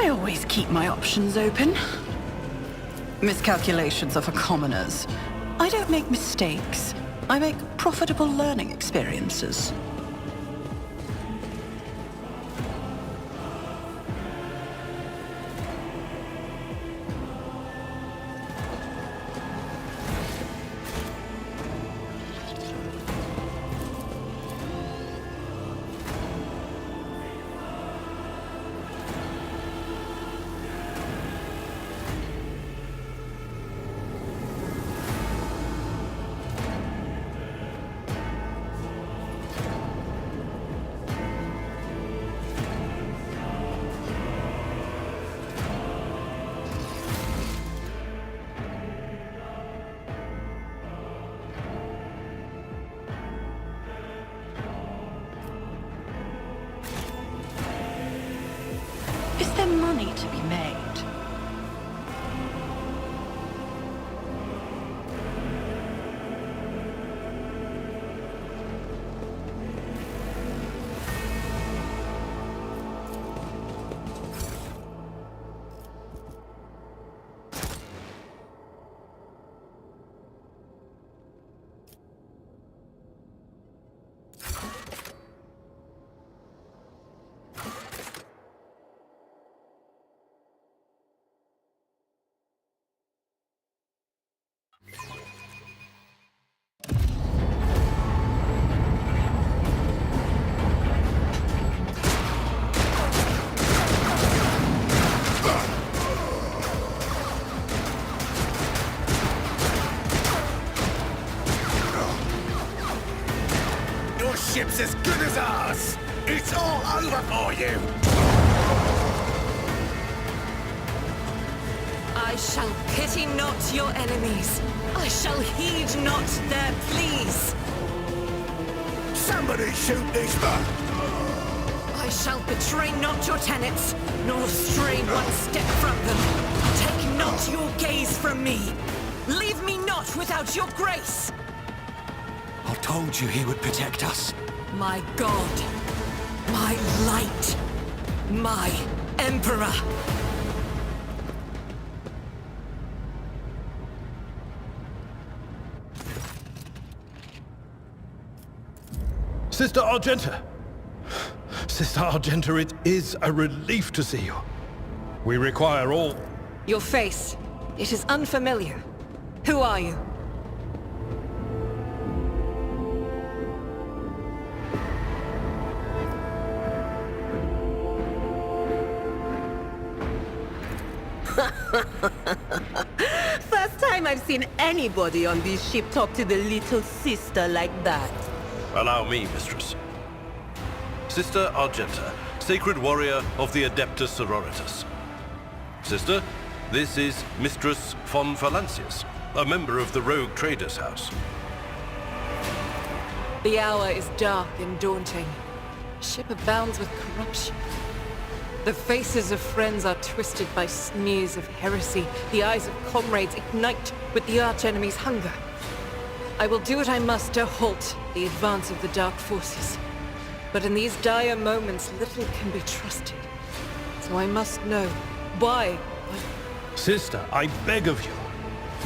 I always keep my options open. Miscalculations are for commoners. I don't make mistakes. I make profitable learning experiences. Is there money to be made? Ship's as good as ours! It's all over for you! I shall pity not your enemies. I shall heed not their pleas. Somebody shoot these men! I shall betray not your tenets, nor stray one step from them. Take not your gaze from me. Leave me not without your grace. I told you he would protect us. My God, my light, my Emperor. Sister Argenta! Sister Argenta, it is a relief to see you. We require all... Your face, it is unfamiliar. Who are you? First time I've seen anybody on this ship talk to the little sister like that. Allow me, mistress. Sister Argenta, sacred warrior of the Adeptus Sororitas. Sister, this is Mistress von Valancius, a member of the Rogue Traders House. The hour is dark and daunting. Ship abounds with corruption. The faces of friends are twisted by sneers of heresy. The eyes of comrades ignite with the archenemy's hunger. I will do what I must to halt the advance of the dark forces. But in these dire moments, little can be trusted. So I must know why. Sister, I beg of you.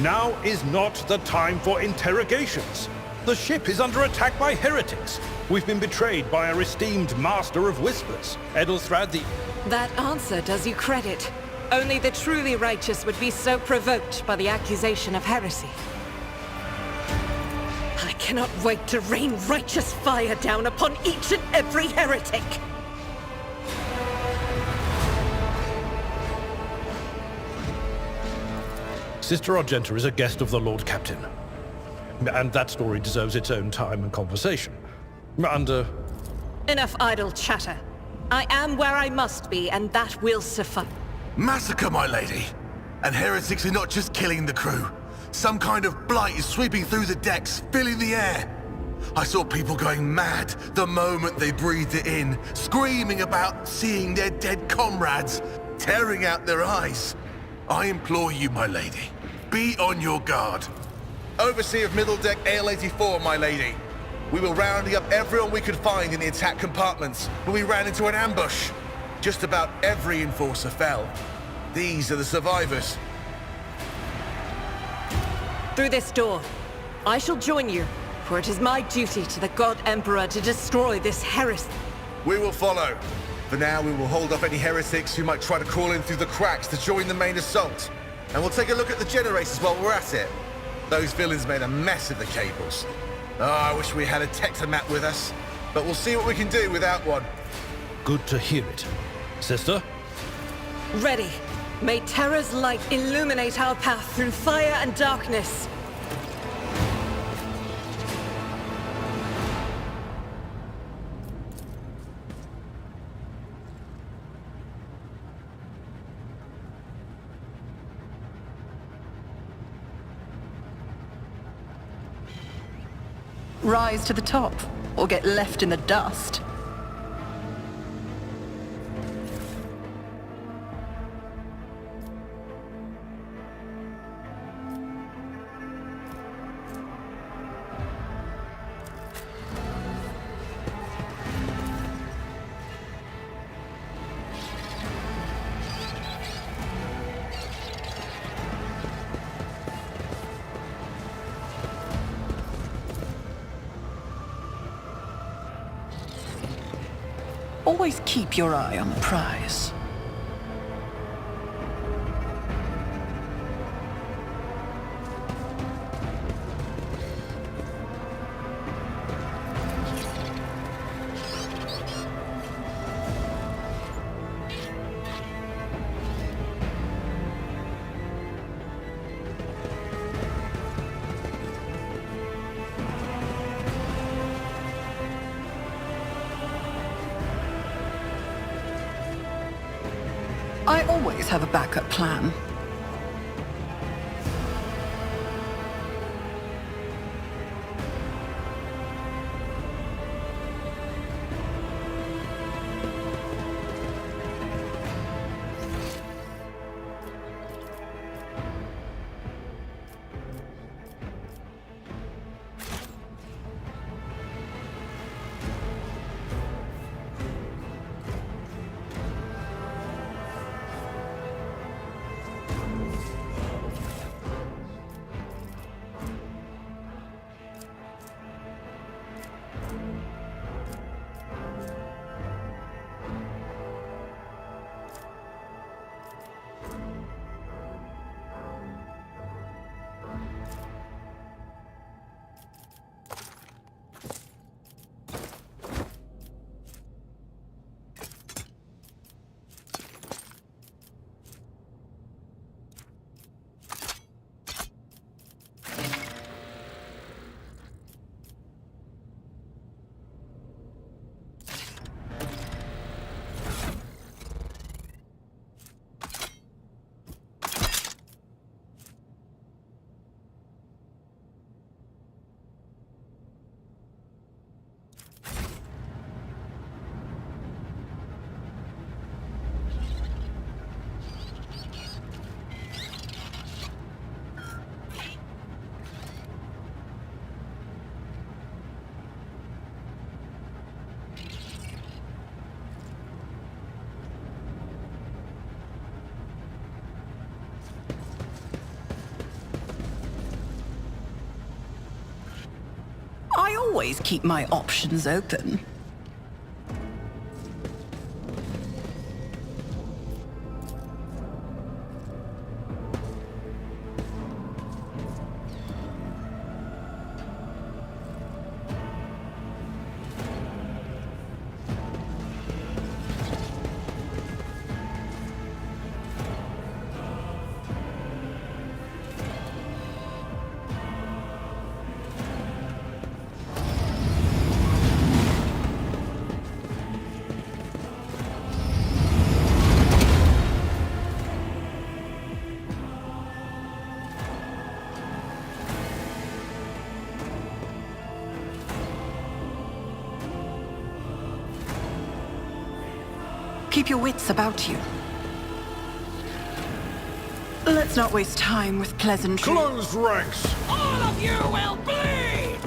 Now is not the time for interrogations. The ship is under attack by heretics. We've been betrayed by our esteemed Master of Whispers, Edelthrad the... That answer does you credit. Only the truly righteous would be so provoked by the accusation of heresy. I cannot wait to rain righteous fire down upon each and every heretic! Sister Argenta is a guest of the Lord Captain. And that story deserves its own time and conversation. Enough idle chatter. I am where I must be, and that will suffice. Massacre, my lady! And heretics are not just killing the crew. Some kind of blight is sweeping through the decks, filling the air. I saw people going mad the moment they breathed it in, screaming about seeing their dead comrades, tearing out their eyes. I implore you, my lady, be on your guard. Overseer of Middle Deck AL-84, my lady. We were rounding up everyone we could find in the attack compartments, but we ran into an ambush. Just about every enforcer fell. These are the survivors. Through this door. I shall join you, for it is my duty to the God Emperor to destroy this heresy. We will follow. For now, we will hold off any heretics who might try to crawl in through the cracks to join the main assault. And we'll take a look at the generators while we're at it. Those villains made a mess of the cables. Oh, I wish we had a Tectomat with us. But we'll see what we can do without one. Good to hear it. Sister? Ready. May Terra's light illuminate our path through fire and darkness. Rise to the top, or get left in the dust. Always keep your eye on the prize. I always have a backup plan. I always keep my options open. Keep your wits about you. Let's not waste time with pleasantries. Close ranks! All of you will bleed!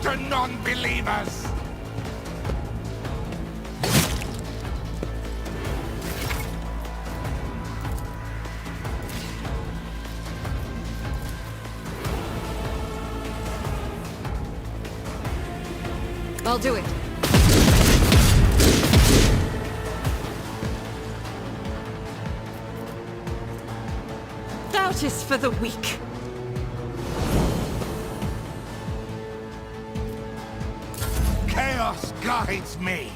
To non-believers! I'll do it. Doubt is for the weak. Chaos guides me!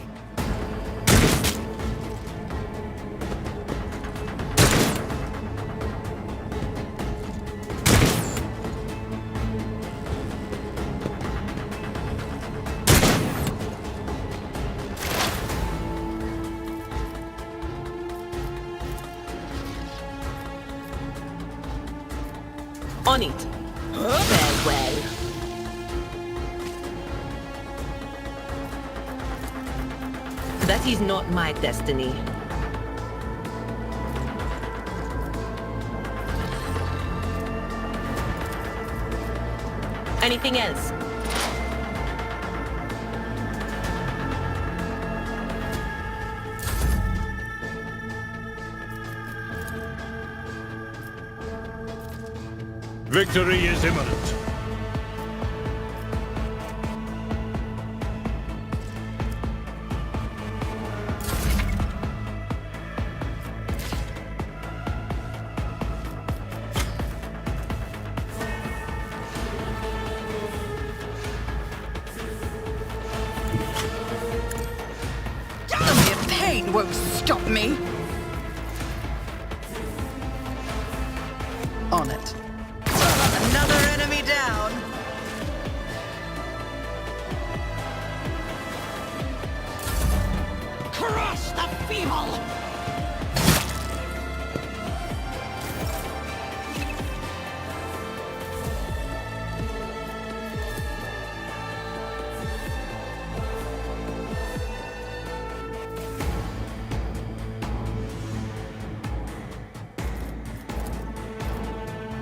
On it. Farewell. That is not my destiny. Anything else? Victory is imminent. Pain won't stop me. On it. Another enemy down. Crush the feeble!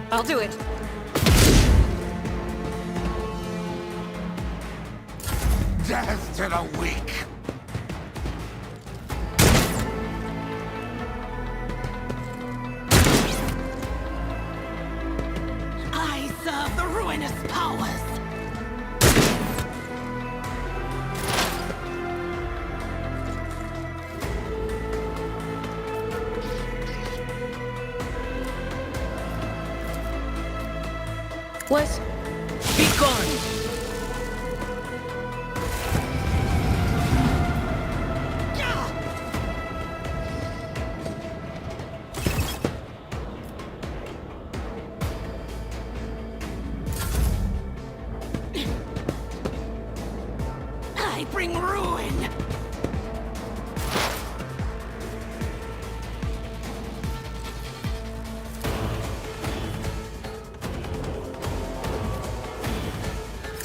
I'll do it. Death to the weak! I serve the ruinous powers! What? Be gone! I bring ruin!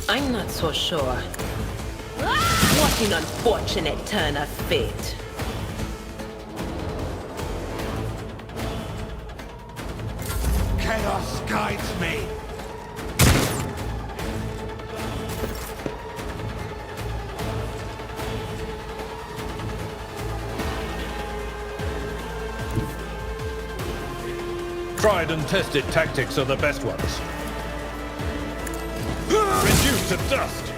I'm not so sure. What an unfortunate turn of fate. Chaos guides me! Tried and tested tactics are the best ones. Reduced to dust!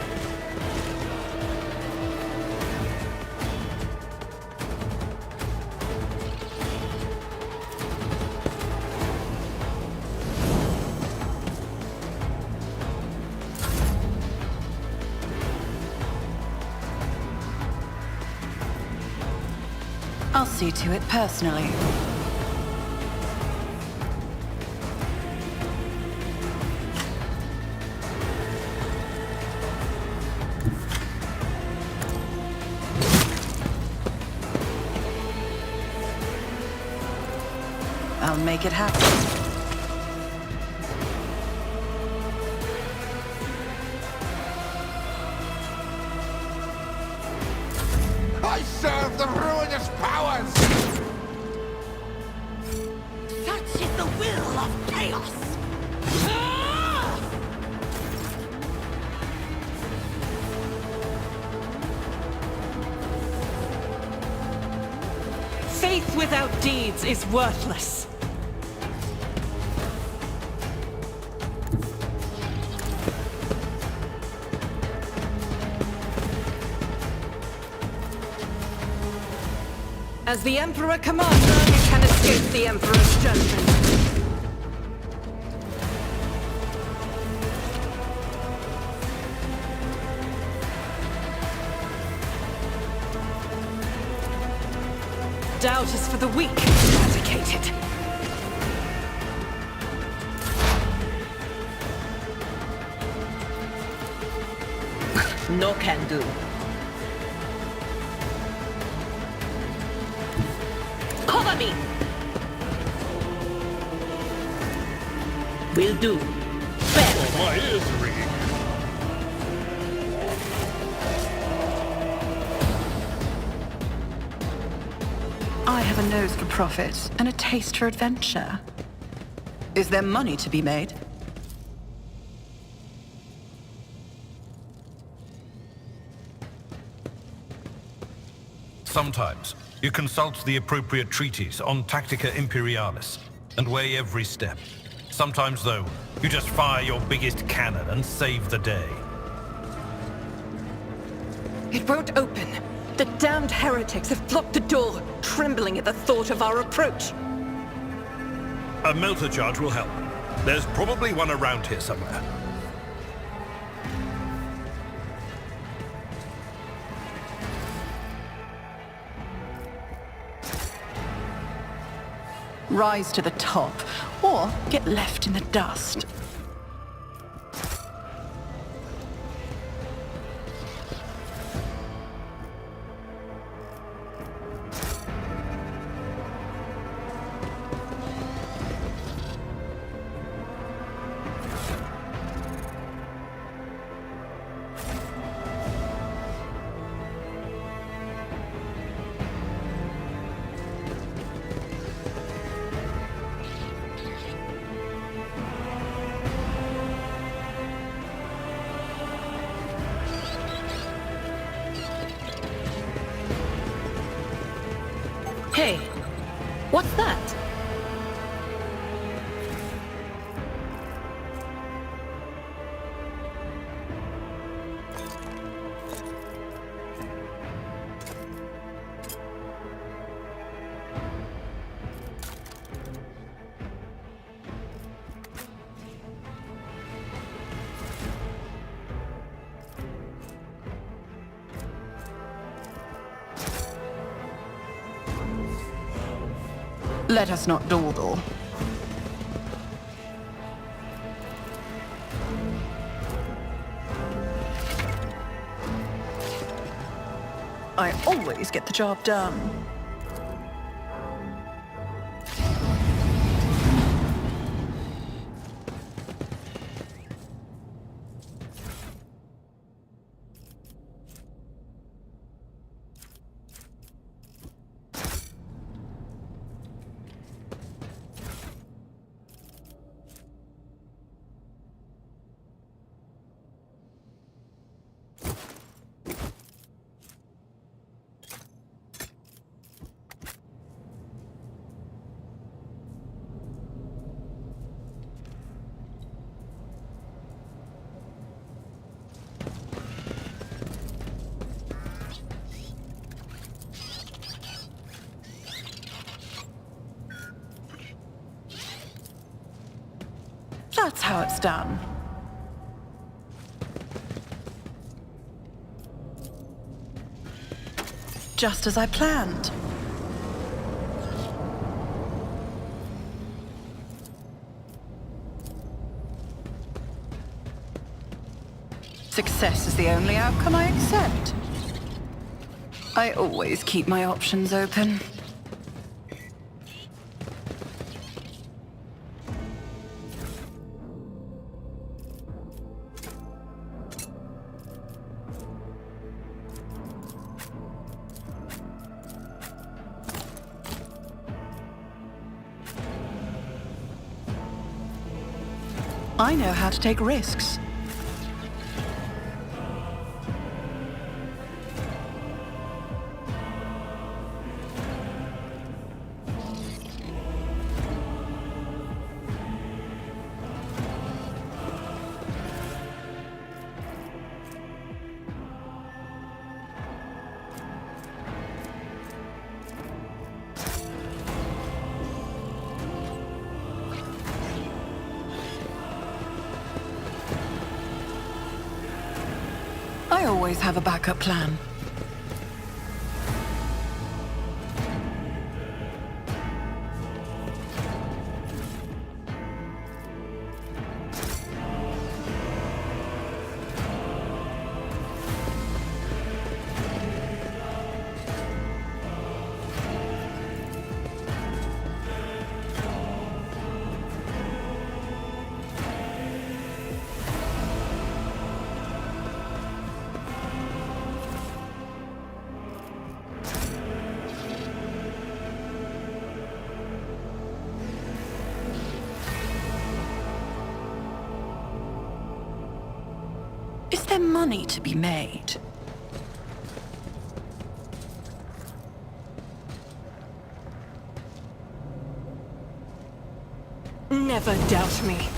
I'll see to it personally. I'll make it happen. I serve the ruinous powers! Such is the will of chaos! Faith without deeds is worthless. As the Emperor commands, you can escape the Emperor's judgment. Doubt is for the weak. Eradicated. No can do. Cover me! Will do. Oh, my ears are ringing. I have a nose for profit and a taste for adventure. Is there money to be made? Sometimes, you consult the appropriate treatise on Tactica Imperialis and weigh every step. Sometimes, though, you just fire your biggest cannon and save the day. It won't open. The damned heretics have blocked the door, trembling at the thought of our approach. A melter charge will help. There's probably one around here somewhere. Rise to the top, or get left in the dust. Hey, what's that? Let us not dawdle. I always get the job done. That's how it's done. Just as I planned. Success is the only outcome I accept. I always keep my options open. I know how to take risks. I always have a backup plan. Is there money to be made? Never doubt me.